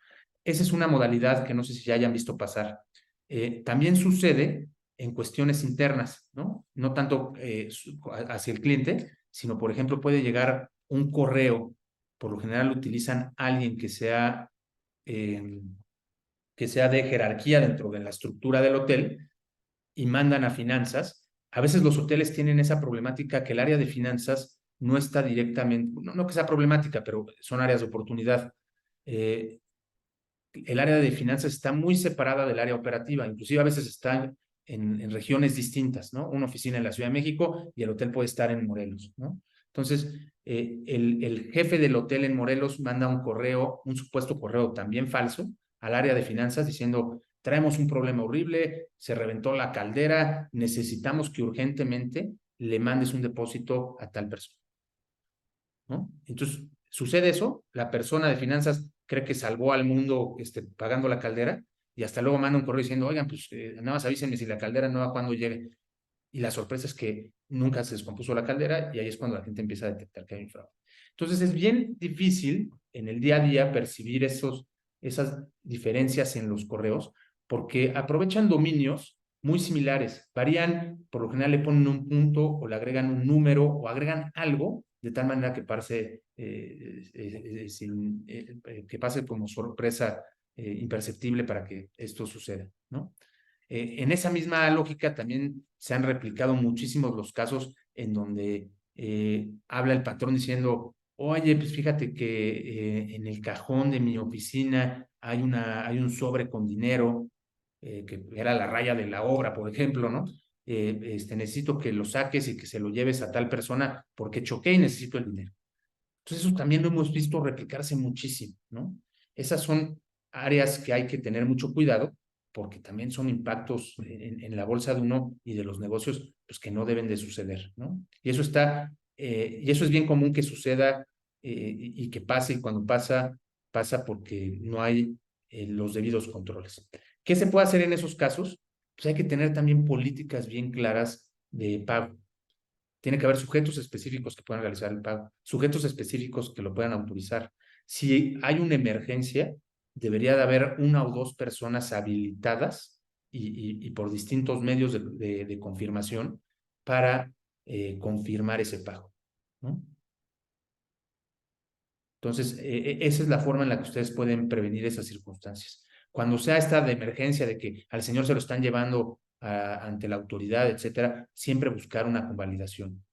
Speaker 3: Esa es una modalidad que no sé si ya hayan visto pasar. También sucede en cuestiones internas, ¿no? No tanto hacia el cliente, sino, por ejemplo, puede llegar un correo, por lo general utilizan alguien eh, que sea de jerarquía dentro de la estructura del hotel y mandan a finanzas. A veces los hoteles tienen esa problemática que el área de finanzas no está directamente, no que sea problemática, pero son áreas de oportunidad. Eh, el área de finanzas está muy separada del área operativa, inclusive a veces están en regiones distintas, ¿no? Una oficina en la Ciudad de México y el hotel puede estar en Morelos, ¿no? Entonces, el jefe del hotel en Morelos manda un correo, un supuesto correo también falso, al área de finanzas diciendo, traemos un problema horrible, se reventó la caldera, necesitamos que urgentemente le mandes un depósito a tal persona, ¿no? Entonces, sucede eso, la persona de finanzas cree que salvó al mundo pagando la caldera y hasta luego manda un correo diciendo, oigan, pues nada más avísenme si la caldera nueva cuando llegue. Y la sorpresa es que nunca se descompuso la caldera y ahí es cuando la gente empieza a detectar que hay un fraude. Entonces es bien difícil en el día a día percibir esas diferencias en los correos porque aprovechan dominios muy similares. Varían, por lo general le ponen un punto o le agregan un número o agregan algo de tal manera que que pase como sorpresa imperceptible para que esto suceda, ¿no? En esa misma lógica también se han replicado muchísimos los casos en donde habla el patrón diciendo, oye, pues fíjate que en el cajón de mi oficina hay un sobre con dinero, que era la raya de la obra, por ejemplo, ¿no? Necesito que lo saques y que se lo lleves a tal persona porque choqué y necesito el dinero. Entonces eso también lo hemos visto replicarse muchísimo, ¿no? Esas son áreas que hay que tener mucho cuidado porque también son impactos en la bolsa de uno y de los negocios pues, que no deben de suceder, ¿no? Y eso es bien común que suceda y que pase y cuando pasa, pasa porque no hay los debidos controles. ¿Qué se puede hacer en esos casos? Pues hay que tener también políticas bien claras de pago. Tiene que haber sujetos específicos que puedan realizar el pago, sujetos específicos que lo puedan autorizar. Si hay una emergencia, debería de haber una o dos personas habilitadas y por distintos medios de confirmación para confirmar ese pago, ¿no? Entonces, esa es la forma en la que ustedes pueden prevenir esas circunstancias. Cuando sea esta de emergencia de que al señor se lo están llevando ante la autoridad, etcétera, siempre buscar una convalidación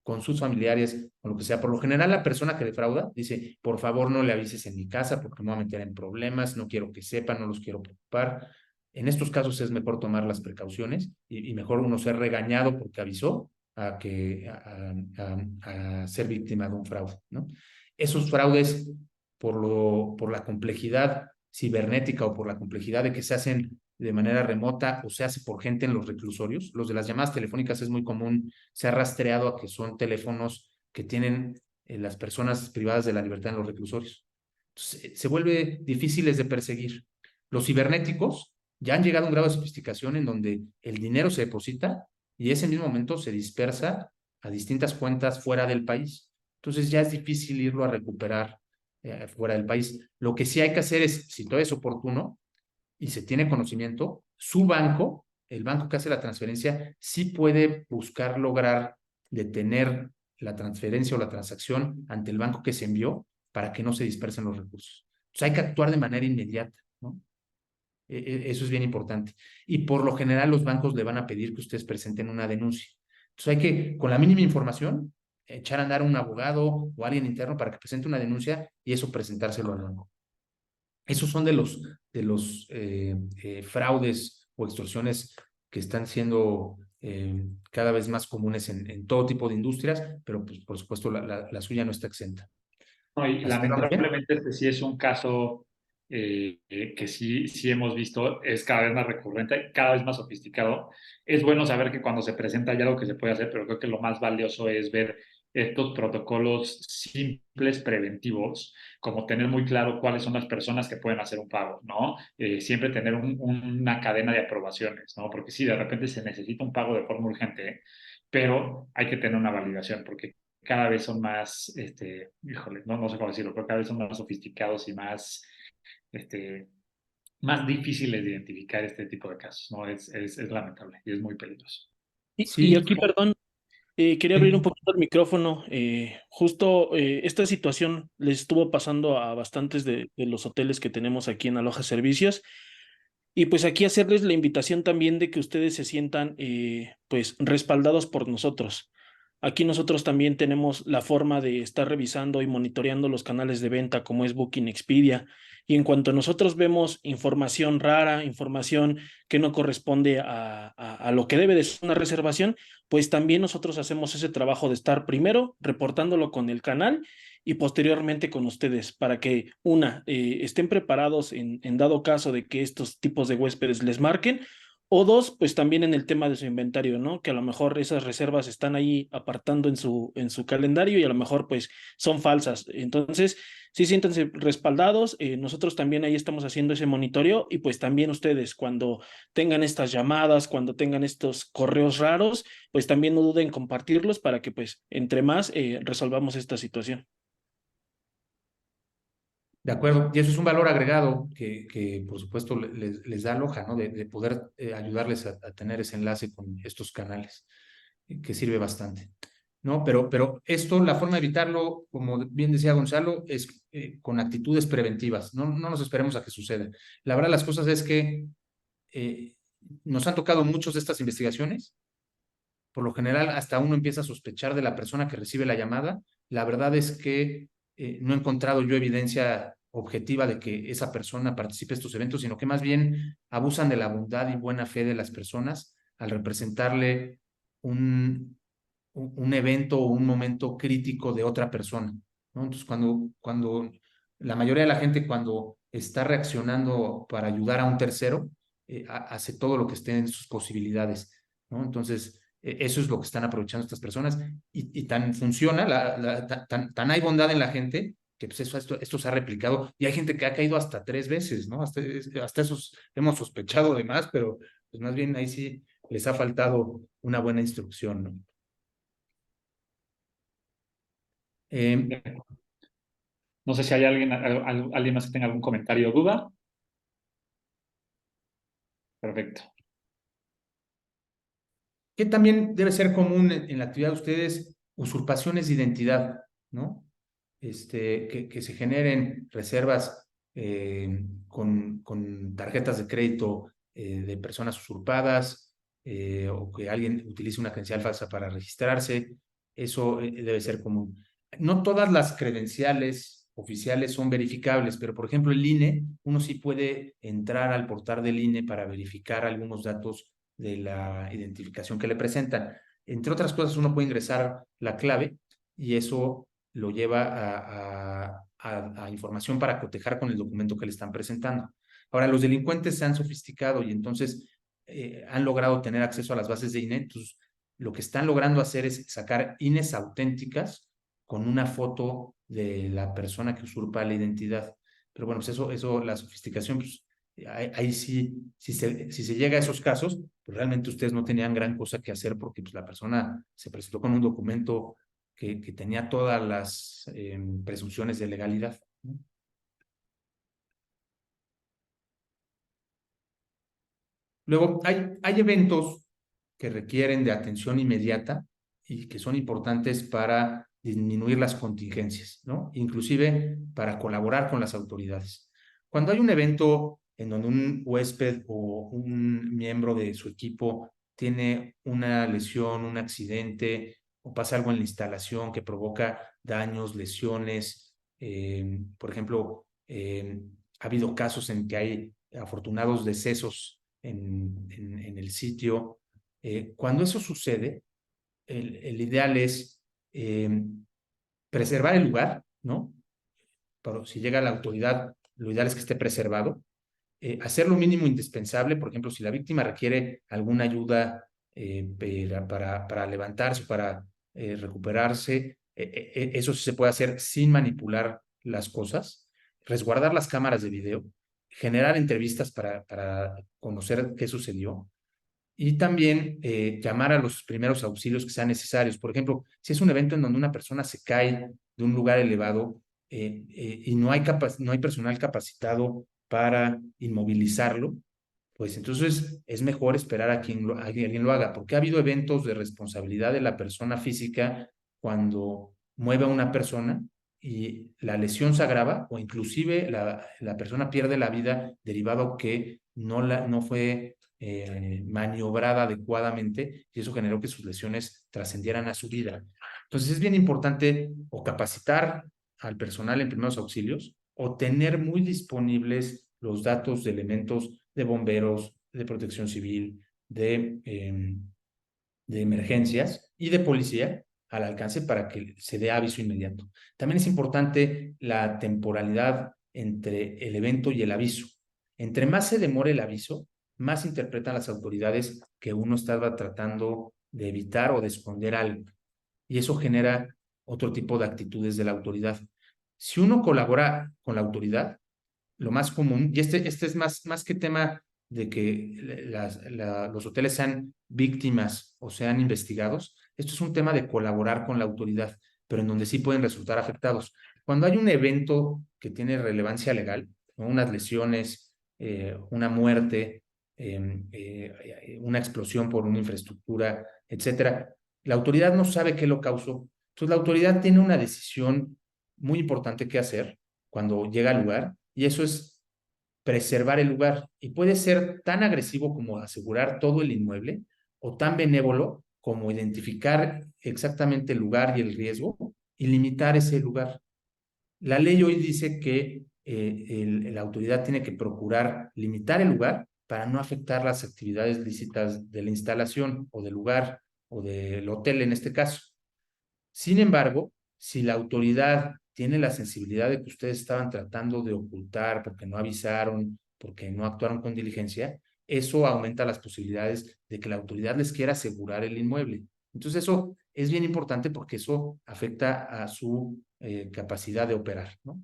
Speaker 3: con sus familiares, con lo que sea. Por lo general, la persona que defrauda dice, por favor, no le avises en mi casa porque me voy a meter en problemas, no quiero que sepan, no los quiero preocupar. En estos casos es mejor tomar las precauciones y mejor uno ser regañado porque avisó a ser víctima de un fraude, ¿no? Esos fraudes, por la complejidad, cibernética o por la complejidad de que se hacen de manera remota o se hace por gente en los reclusorios. Los de las llamadas telefónicas es muy común, se ha rastreado a que son teléfonos que tienen las personas privadas de la libertad en los reclusorios. Entonces, se vuelve difíciles de perseguir. Los cibernéticos ya han llegado a un grado de sofisticación en donde el dinero se deposita y ese mismo momento se dispersa a distintas cuentas fuera del país. Entonces ya es difícil irlo a recuperar fuera del país. Lo que sí hay que hacer es, si todo es oportuno y se tiene conocimiento, su banco, el banco que hace la transferencia, sí puede buscar lograr detener la transferencia o la transacción ante el banco que se envió para que no se dispersen los recursos. Entonces hay que actuar de manera inmediata, ¿no? Eso es bien importante. Y por lo general los bancos le van a pedir que ustedes presenten una denuncia. Entonces hay que, con la mínima información, echar a andar a un abogado o alguien interno para que presente una denuncia y eso presentárselo al banco. Esos son de los fraudes o extorsiones que están siendo cada vez más comunes en todo tipo de industrias, pero pues, por supuesto la suya no está exenta.
Speaker 1: No, y
Speaker 3: ¿Hasta ahora bien?
Speaker 1: lamentablemente este sí es un caso que sí hemos visto, es cada vez más recurrente, cada vez más sofisticado. Es bueno saber que cuando se presenta hay algo que se puede hacer, pero creo que lo más valioso es ver estos protocolos simples preventivos, como tener muy claro cuáles son las personas que pueden hacer un pago, ¿no? Siempre tener una cadena de aprobaciones, ¿no? Porque sí, de repente se necesita un pago de forma urgente, pero hay que tener una validación, porque cada vez son más, híjole, no sé cómo decirlo, pero cada vez son más sofisticados y más, este, más difíciles de identificar este tipo de casos, ¿no? Es lamentable y es muy peligroso.
Speaker 4: Y
Speaker 3: Sí,
Speaker 4: aquí, perdón, quería abrir un
Speaker 3: sí.
Speaker 4: poquito el micrófono. Justo esta situación les estuvo pasando a bastantes de los hoteles que tenemos aquí en Aloha Servicios. Y pues aquí hacerles la invitación también de que ustedes se sientan pues respaldados por nosotros. Aquí nosotros también tenemos la forma de estar revisando y monitoreando los canales de venta como es Booking, Expedia. Y en cuanto nosotros vemos información rara, información que no corresponde a lo que debe de ser una reservación, pues también nosotros hacemos ese trabajo de estar primero reportándolo con el canal y posteriormente con ustedes para que, estén preparados en dado caso de que estos tipos de huéspedes les marquen, o dos, pues también en el tema de su inventario, ¿no? Que a lo mejor esas reservas están ahí apartando en su calendario y a lo mejor pues son falsas. Entonces, sí siéntanse respaldados. Nosotros también ahí estamos haciendo ese monitoreo y pues también ustedes cuando tengan estas llamadas, cuando tengan estos correos raros, pues también no duden en compartirlos para que pues entre más resolvamos esta situación.
Speaker 3: De acuerdo, y eso es un valor agregado que por supuesto les da Aloha, ¿no? De poder ayudarles a tener ese enlace con estos canales, que sirve bastante, ¿no? Pero esto, la forma de evitarlo, como bien decía Gonzalo, es con actitudes preventivas, no nos esperemos a que suceda. La verdad, las cosas es que eh, nos han tocado muchos de estas investigaciones. Por lo general, hasta uno empieza a sospechar de la persona que recibe la llamada. La verdad es que no he encontrado yo evidencia objetiva de que esa persona participe en estos eventos, sino que más bien abusan de la bondad y buena fe de las personas al representarle un evento o un momento crítico de otra persona, ¿no? Entonces, cuando la mayoría de la gente, cuando está reaccionando para ayudar a un tercero, hace todo lo que esté en sus posibilidades, ¿no? Entonces, eso es lo que están aprovechando estas personas y tan funciona, tan hay bondad en la gente que pues esto se ha replicado y hay gente que ha caído hasta 3 veces, ¿no? Hasta esos hemos sospechado de más, pero pues más bien ahí sí les ha faltado una buena instrucción, ¿no? Eh,
Speaker 1: No sé si hay alguien más que tenga algún comentario o duda. Perfecto.
Speaker 3: que también debe ser común en la actividad de ustedes, usurpaciones de identidad, ¿no? Que se generen reservas con tarjetas de crédito de personas usurpadas o que alguien utilice una credencial falsa para registrarse, eso debe ser común. No todas las credenciales oficiales son verificables, pero por ejemplo el INE, uno sí puede entrar al portal del INE para verificar algunos datos de la identificación que le presentan. Entre otras cosas, uno puede ingresar la clave y eso lo lleva a información para cotejar con el documento que le están presentando. Ahora, los delincuentes se han sofisticado y entonces han logrado tener acceso a las bases de INE. Entonces, lo que están logrando hacer es sacar INEs auténticas con una foto de la persona que usurpa la identidad. Pero bueno, pues eso la sofisticación, pues ahí sí, si se llega a esos casos, pues realmente ustedes no tenían gran cosa que hacer porque pues la persona se presentó con un documento que tenía todas las presunciones de legalidad, ¿no? Luego, hay eventos que requieren de atención inmediata y que son importantes para disminuir las contingencias, ¿no? Inclusive para colaborar con las autoridades. Cuando hay un evento en donde un huésped o un miembro de su equipo tiene una lesión, un accidente o pasa algo en la instalación que provoca daños, lesiones, por ejemplo, ha habido casos en que hay afortunados decesos en el sitio. Cuando eso sucede, el ideal es preservar el lugar, ¿no? Pero si llega la autoridad, lo ideal es que esté preservado. Hacer lo mínimo indispensable, por ejemplo, si la víctima requiere alguna ayuda para levantarse, para recuperarse, eso sí se puede hacer sin manipular las cosas, resguardar las cámaras de video, generar entrevistas para conocer qué sucedió y también llamar a los primeros auxilios que sean necesarios. Por ejemplo, si es un evento en donde una persona se cae de un lugar elevado y no hay personal capacitado para inmovilizarlo, pues entonces es mejor esperar a que alguien lo haga, porque ha habido eventos de responsabilidad de la persona física cuando mueve a una persona y la lesión se agrava o inclusive la persona pierde la vida derivado que no fue maniobrada adecuadamente y eso generó que sus lesiones trascendieran a su vida. Entonces es bien importante o capacitar al personal en primeros auxilios o tener muy disponibles los datos de elementos de bomberos, de protección civil, de emergencias y de policía al alcance para que se dé aviso inmediato. También es importante la temporalidad entre el evento y el aviso. Entre más se demore el aviso, más interpretan las autoridades que uno estaba tratando de evitar o de esconder algo. Y eso genera otro tipo de actitudes de la autoridad. Si uno colabora con la autoridad, lo más común, y este es más que tema de que los hoteles sean víctimas o sean investigados, esto es un tema de colaborar con la autoridad, pero en donde sí pueden resultar afectados. Cuando hay un evento que tiene relevancia legal, ¿no? Unas lesiones, una muerte, una explosión por una infraestructura, etcétera, la autoridad no sabe qué lo causó. Entonces la autoridad tiene una decisión muy importante que hacer cuando llega al lugar y eso es preservar el lugar. Y puede ser tan agresivo como asegurar todo el inmueble o tan benévolo como identificar exactamente el lugar y el riesgo y limitar ese lugar. La ley hoy dice que la autoridad tiene que procurar limitar el lugar para no afectar las actividades lícitas de la instalación o del lugar o del hotel en este caso. Sin embargo, si la autoridad tiene la sensibilidad de que ustedes estaban tratando de ocultar porque no avisaron, porque no actuaron con diligencia, eso aumenta las posibilidades de que la autoridad les quiera asegurar el inmueble. Entonces eso es bien importante porque eso afecta a su capacidad de operar, ¿no?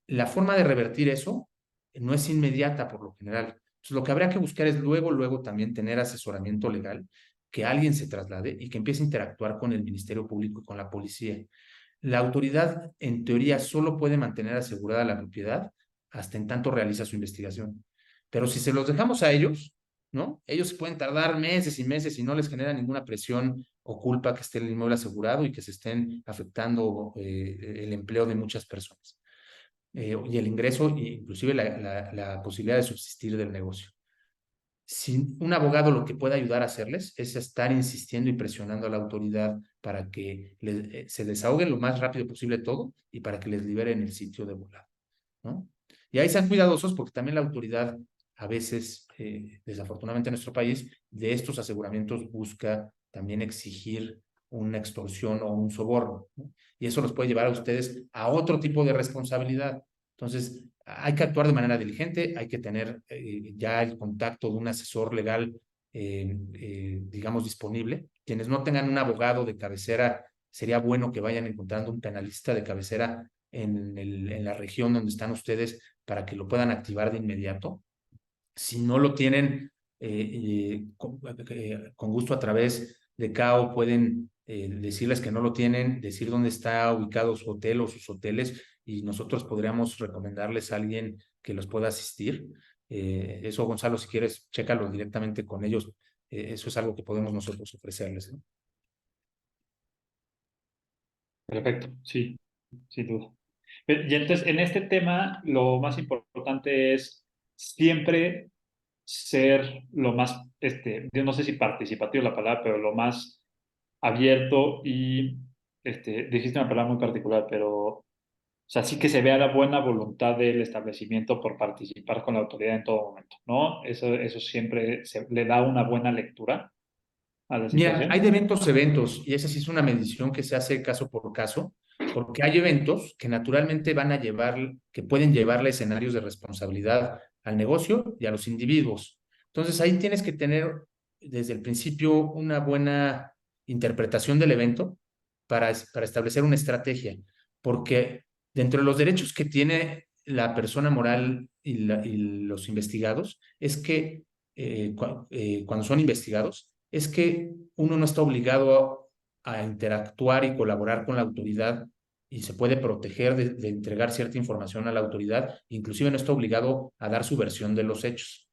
Speaker 3: La forma de revertir eso no es inmediata por lo general. Entonces, lo que habría que buscar es luego también tener asesoramiento legal, que alguien se traslade y que empiece a interactuar con el Ministerio Público y con la policía. La autoridad, en teoría, solo puede mantener asegurada la propiedad hasta en tanto realiza su investigación. Pero si se los dejamos a ellos, ¿no? Ellos pueden tardar meses y meses y no les genera ninguna presión o culpa que esté el inmueble asegurado y que se estén afectando el empleo de muchas personas. Y el ingreso e inclusive la posibilidad de subsistir del negocio. Si un abogado lo que puede ayudar a hacerles es estar insistiendo y presionando a la autoridad para que se desahoguen lo más rápido posible todo y para que les liberen el sitio de volada, ¿no? Y ahí sean cuidadosos porque también la autoridad a veces, desafortunadamente en nuestro país, de estos aseguramientos busca también exigir una extorsión o un soborno, ¿no? Y eso los puede llevar a ustedes a otro tipo de responsabilidad. Entonces, hay que actuar de manera diligente, hay que tener ya el contacto de un asesor legal, digamos, disponible. Quienes no tengan un abogado de cabecera, sería bueno que vayan encontrando un penalista de cabecera en la región donde están ustedes para que lo puedan activar de inmediato. Si no lo tienen, con gusto a través de CAO pueden decirles que no lo tienen, decir dónde está ubicado su hotel o sus hoteles y nosotros podríamos recomendarles a alguien que los pueda asistir. Eso, Gonzalo, si quieres, chécalo directamente con ellos. Eso es algo que podemos nosotros ofrecerles, ¿no?
Speaker 1: Perfecto, sí, sin duda. Y entonces, en este tema, lo más importante es siempre ser lo más, yo no sé si participativo es la palabra, pero lo más abierto y, dijiste una palabra muy particular, pero, o sea, sí que se vea la buena voluntad del establecimiento por participar con la autoridad en todo momento, ¿no? Eso siempre le da una buena lectura a la
Speaker 3: Mira, hay
Speaker 1: situación.
Speaker 3: de eventos a eventos y esa sí es una medición que se hace caso por caso, porque hay eventos que naturalmente van a llevar, que pueden llevarle escenarios de responsabilidad al negocio y a los individuos. Entonces ahí tienes que tener desde el principio una buena interpretación del evento para establecer una estrategia, porque dentro de los derechos que tiene la persona moral y los investigados es que cuando son investigados, es que uno no está obligado a interactuar y colaborar con la autoridad y se puede proteger de entregar cierta información a la autoridad, inclusive no está obligado a dar su versión de los hechos.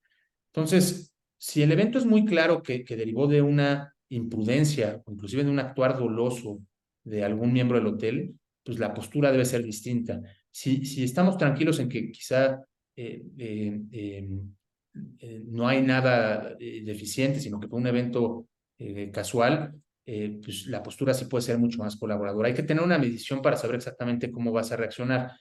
Speaker 3: Entonces, si el evento es muy claro que derivó de una imprudencia o inclusive de un actuar doloso de algún miembro del hotel, pues la postura debe ser distinta. Si estamos tranquilos en que quizá eh, eh, eh, no hay nada deficiente, sino que fue un evento casual, pues la postura sí puede ser mucho más colaboradora. Hay que tener una medición para saber exactamente cómo vas a reaccionar.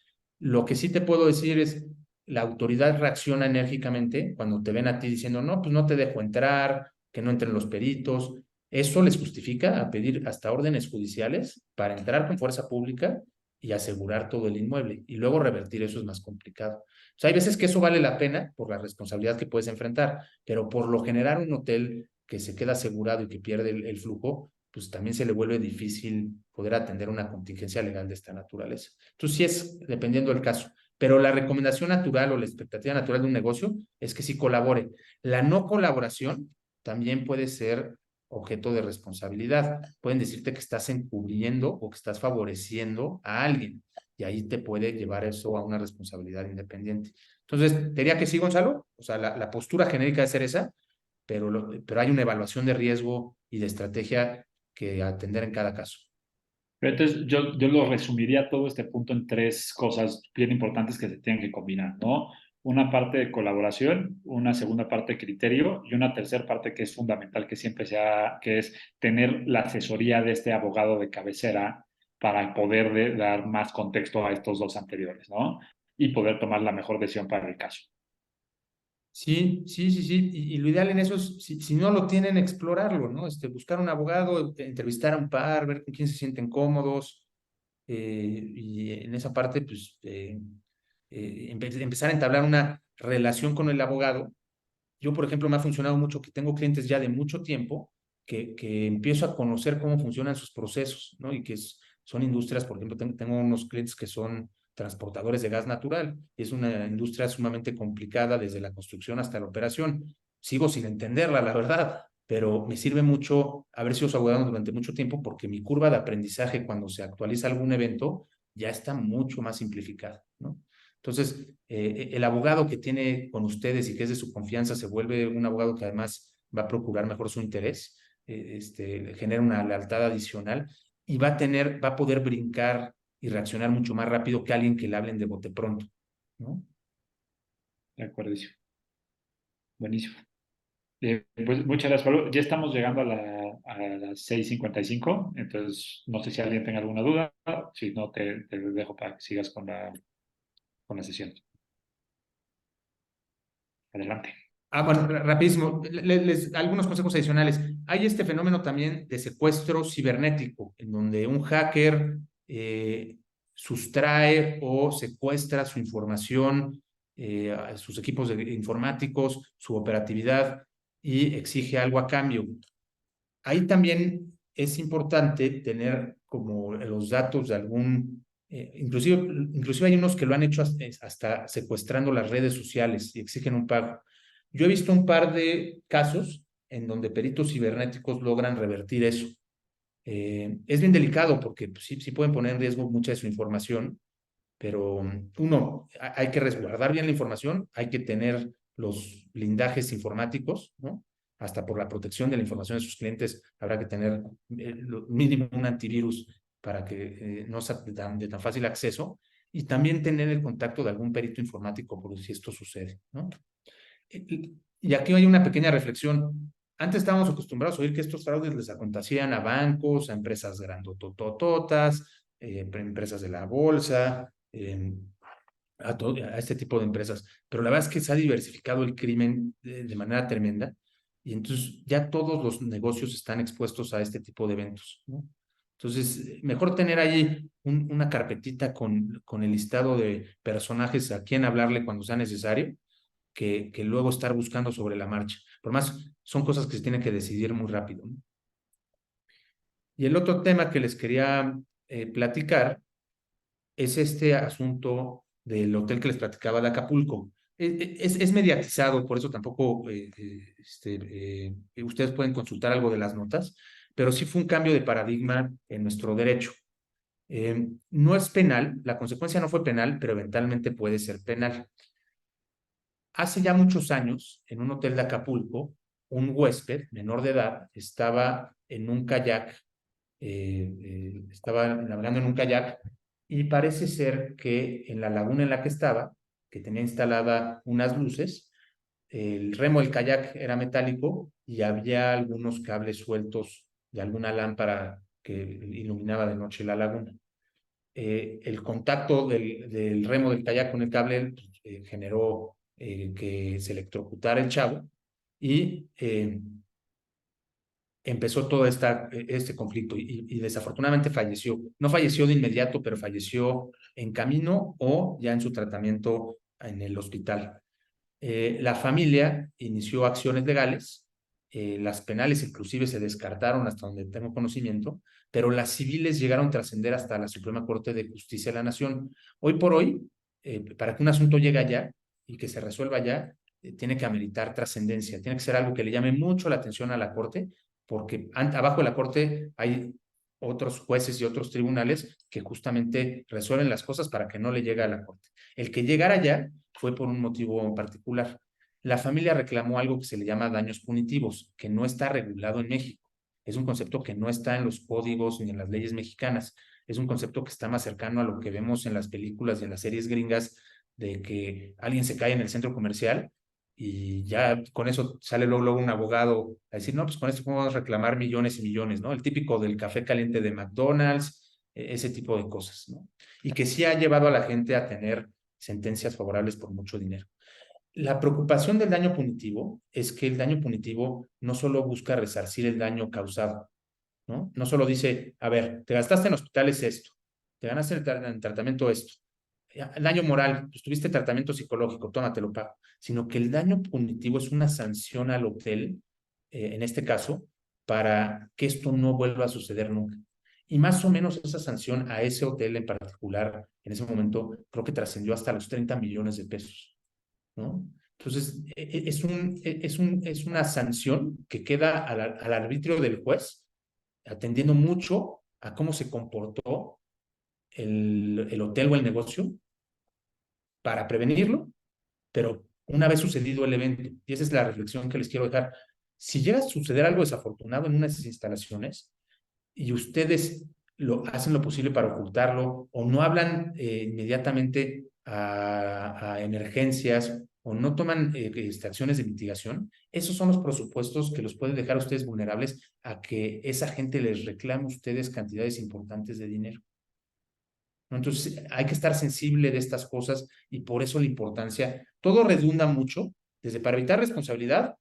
Speaker 3: Lo que sí te puedo decir es, la autoridad reacciona enérgicamente cuando te ven a ti diciendo, no, pues no te dejo entrar, que no entren los peritos. Eso les justifica a pedir hasta órdenes judiciales para entrar con fuerza pública y asegurar todo el inmueble. Y luego revertir eso es más complicado. O sea, hay veces que eso vale la pena por la responsabilidad que puedes enfrentar, pero por lo general un hotel que se queda asegurado y que pierde el flujo, pues también se le vuelve difícil poder atender una contingencia legal de esta naturaleza. Entonces, sí es dependiendo del caso, pero la recomendación natural o la expectativa natural de un negocio es que sí colabore. La no colaboración también puede ser objeto de responsabilidad. Pueden decirte que estás encubriendo o que estás favoreciendo a alguien y ahí te puede llevar eso a una responsabilidad independiente. Entonces, te diría que sí, Gonzalo, o sea, la postura genérica debe ser esa, pero hay una evaluación de riesgo y de estrategia que atender en cada caso.
Speaker 1: Pero entonces yo lo resumiría todo este punto en tres cosas bien importantes que se tienen que combinar, ¿no? Una parte de colaboración, una segunda parte de criterio y una tercera parte que es fundamental que siempre sea, que es tener la asesoría de este abogado de cabecera para poder dar más contexto a estos dos anteriores, ¿no? Y poder tomar la mejor decisión para el caso.
Speaker 3: Sí, sí, sí, sí. Y lo ideal en eso es, si no lo tienen, explorarlo, ¿no? Buscar un abogado, entrevistar a un par, ver con quién se sienten cómodos. Y en esa parte, pues, empezar a entablar una relación con el abogado. Yo, por ejemplo, me ha funcionado mucho que tengo clientes ya de mucho tiempo que empiezo a conocer cómo funcionan sus procesos, ¿no? Y que son industrias, por ejemplo, tengo unos clientes que son transportadores de gas natural. Es una industria sumamente complicada desde la construcción hasta la operación. Sigo sin entenderla, la verdad, pero me sirve mucho haber sido su abogado durante mucho tiempo porque mi curva de aprendizaje cuando se actualiza algún evento ya está mucho más simplificada, ¿no? Entonces, el abogado que tiene con ustedes y que es de su confianza se vuelve un abogado que además va a procurar mejor su interés, genera una lealtad adicional y va a poder brincar y reaccionar mucho más rápido que alguien que le hablen de bote pronto, ¿no?
Speaker 1: De acuerdo. Buenísimo. Pues muchas gracias, Pablo. Ya estamos llegando a las 6:55, entonces no sé si alguien tenga alguna duda. Si no, te dejo para que sigas con la sesión. Adelante.
Speaker 3: Bueno, rapidísimo, algunos consejos adicionales. hay este fenómeno también de secuestro cibernético, en donde un hacker sustrae o secuestra su información, a sus equipos informáticos, su operatividad y exige algo a cambio. Ahí también es importante tener como los datos de algún, inclusive hay unos que lo han hecho hasta secuestrando las redes sociales y exigen un pago. Yo he visto un par de casos en donde peritos cibernéticos logran revertir eso. Es bien delicado porque pues, sí pueden poner en riesgo mucha de su información, pero uno, hay que resguardar bien la información, hay que tener los blindajes informáticos, ¿no? Hasta por la protección de la información de sus clientes, habrá que tener mínimo un antivirus para que no sea de tan fácil acceso, y también tener el contacto de algún perito informático por si esto sucede, ¿no? Y aquí hay una pequeña reflexión. Antes estábamos acostumbrados a oír que estos fraudes les acontecían a bancos, a empresas grandototototas, empresas de la bolsa, a este tipo de empresas. Pero la verdad es que se ha diversificado el crimen de manera tremenda y entonces ya todos los negocios están expuestos a este tipo de eventos, ¿no? Entonces, mejor tener ahí una carpetita con el listado de personajes a quien hablarle cuando sea necesario, que luego estar buscando sobre la marcha. Por más, son cosas que se tienen que decidir muy rápido, ¿no? Y el otro tema que les quería platicar es este asunto del hotel que les platicaba de Acapulco. Es mediatizado, por eso tampoco ustedes pueden consultar algo de las notas, pero sí fue un cambio de paradigma en nuestro derecho. No es penal, la consecuencia no fue penal, pero eventualmente puede ser penal. Hace ya muchos años, en un hotel de Acapulco, un huésped menor de edad estaba en un kayak, estaba navegando en un kayak y parece ser que en la laguna en la que estaba, que tenía instalada unas luces, el remo del kayak era metálico y había algunos cables sueltos de alguna lámpara que iluminaba de noche la laguna. El contacto del remo del kayak con el cable generó que se electrocutara el chavo y empezó todo este conflicto y desafortunadamente falleció. No falleció de inmediato, pero falleció en camino o ya en su tratamiento en el hospital. La familia inició acciones legales, las penales inclusive se descartaron hasta donde tengo conocimiento, pero las civiles llegaron a trascender hasta la Suprema Corte de Justicia de la Nación. Hoy por hoy, para que un asunto llegue allá y que se resuelva allá, tiene que ameritar trascendencia, tiene que ser algo que le llame mucho la atención a la Corte, porque abajo de la Corte hay otros jueces y otros tribunales que justamente resuelven las cosas para que no le llegue a la Corte. El que llegara allá fue por un motivo particular. La familia reclamó algo que se le llama daños punitivos, que no está regulado en México. Es un concepto que no está en los códigos ni en las leyes mexicanas. Es un concepto que está más cercano a lo que vemos en las películas y en las series gringas, de que alguien se cae en el centro comercial y ya con eso sale luego un abogado a decir, no, pues con esto podemos reclamar millones y millones, ¿no? El típico del café caliente de McDonald's, ese tipo de cosas, ¿no? Y que sí ha llevado a la gente a tener sentencias favorables por mucho dinero. La preocupación del daño punitivo es que el daño punitivo no solo busca resarcir el daño causado, ¿no? No solo dice, a ver, te gastaste en hospitales esto, te ganaste en tratamiento esto, el daño moral, pues tuviste tratamiento psicológico, toma, te lo pago, sino que el daño punitivo es una sanción al hotel, en este caso, para que esto no vuelva a suceder nunca. Y más o menos esa sanción a ese hotel en particular, en ese momento, creo que trascendió hasta los 30 millones de pesos, ¿no? Entonces, es una sanción que queda al arbitrio del juez, atendiendo mucho a cómo se comportó el hotel o el negocio para prevenirlo, pero una vez sucedido el evento, y esa es la reflexión que les quiero dejar, si llega a suceder algo desafortunado en una de esas instalaciones y ustedes hacen lo posible para ocultarlo o no hablan inmediatamente a emergencias o no toman acciones de mitigación, esos son los presupuestos que los pueden dejar a ustedes vulnerables a que esa gente les reclame a ustedes cantidades importantes de dinero. Entonces, hay que estar sensible de estas cosas y por eso la importancia. Todo redunda mucho, desde para evitar responsabilidad,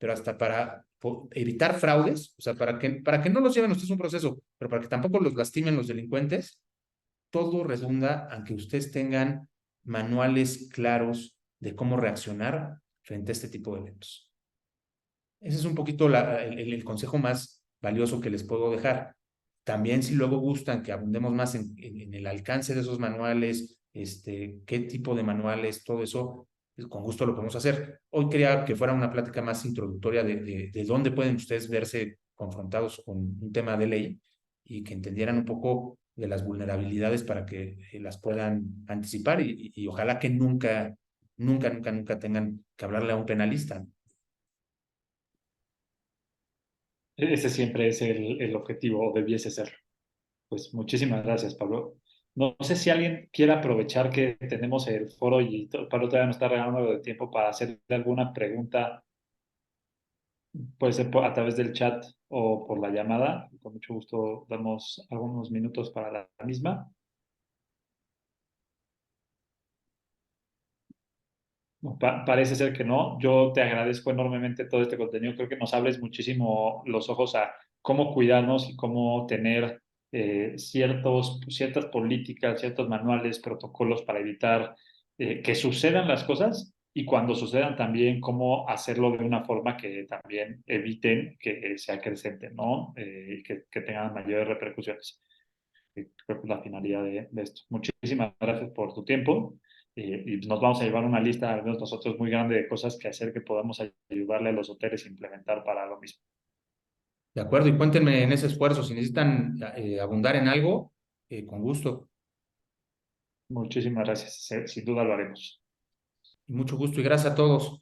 Speaker 3: pero hasta para evitar fraudes, o sea, para que no los lleven ustedes un proceso, pero para que tampoco los lastimen los delincuentes, todo redunda a que ustedes tengan manuales claros de cómo reaccionar frente a este tipo de eventos. Ese es un poquito el consejo más valioso que les puedo dejar. También si luego gustan que abundemos más en el alcance de esos manuales, qué tipo de manuales, todo eso, pues, con gusto lo podemos hacer. Hoy quería que fuera una plática más introductoria de dónde pueden ustedes verse confrontados con un tema de ley y que entendieran un poco de las vulnerabilidades para que las puedan anticipar y ojalá que nunca tengan que hablarle a un penalista.
Speaker 1: Ese siempre es el objetivo, o debiese ser. Pues muchísimas gracias, Pablo. No sé si alguien quiere aprovechar que tenemos el foro y Pablo todavía nos está regalando algo de tiempo para hacerle alguna pregunta, puede ser a través del chat o por la llamada. Con mucho gusto damos algunos minutos para la misma. No, parece ser que no. Yo te agradezco enormemente todo este contenido. Creo que nos abres muchísimo los ojos a cómo cuidarnos y cómo tener ciertas políticas, ciertos manuales, protocolos para evitar que sucedan las cosas y cuando sucedan también cómo hacerlo de una forma que también eviten que se acrecenten, ¿no? Y que tengan mayores repercusiones. Creo que es la finalidad de esto. Muchísimas gracias por tu tiempo. Y nos vamos a llevar una lista, al menos nosotros, muy grande de cosas que hacer que podamos ayudarle a los hoteles a implementar para lo mismo.
Speaker 3: De acuerdo, y cuéntenme en ese esfuerzo. Si necesitan abundar en algo, con gusto.
Speaker 1: Muchísimas gracias. Sin duda lo haremos.
Speaker 3: Y mucho gusto y gracias a todos.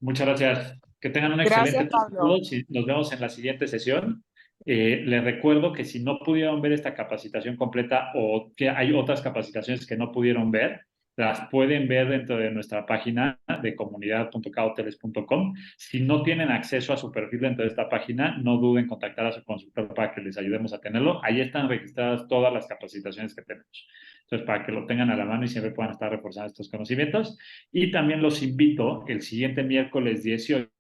Speaker 1: Muchas gracias. Que tengan un
Speaker 5: Gracias,
Speaker 1: excelente
Speaker 5: Pablo.
Speaker 1: todos y nos vemos en la siguiente sesión. Les recuerdo que si no pudieron ver esta capacitación completa o que hay otras capacitaciones que no pudieron ver, las pueden ver dentro de nuestra página de comunidad.khoteles.com. Si no tienen acceso a su perfil dentro de esta página, no duden en contactar a su consultor para que les ayudemos a tenerlo. Ahí están registradas todas las capacitaciones que tenemos. Entonces, para que lo tengan a la mano y siempre puedan estar reforzando estos conocimientos. Y también los invito el siguiente miércoles 18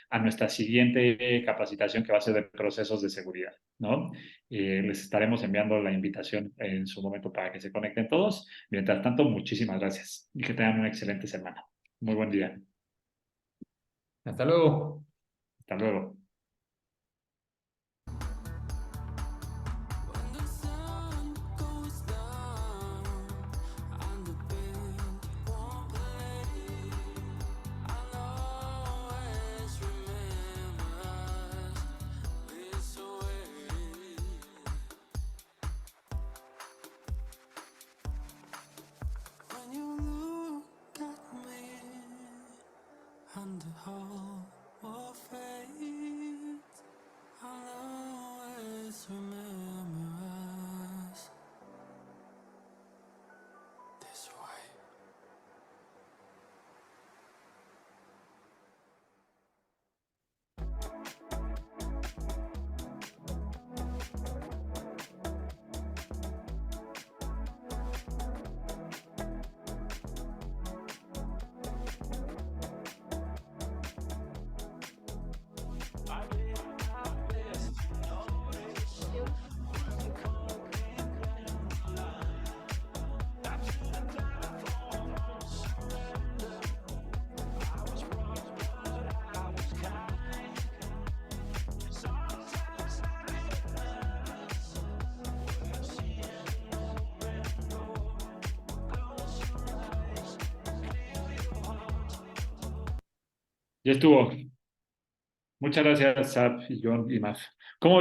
Speaker 1: a nuestra siguiente capacitación que va a ser de procesos de seguridad, ¿no? Les estaremos enviando la invitación en su momento para que se conecten todos. Mientras tanto, muchísimas gracias y que tengan una excelente semana. Muy buen día.
Speaker 3: Hasta luego.
Speaker 1: Hasta luego.
Speaker 2: When the sun goes down and the wind won't play, I'll always remember us this way. When you look at me and the whole world fades, I'll always remember us this way.
Speaker 1: Ya estuvo. Muchas gracias, Sab y John y Maf. ¿Cómo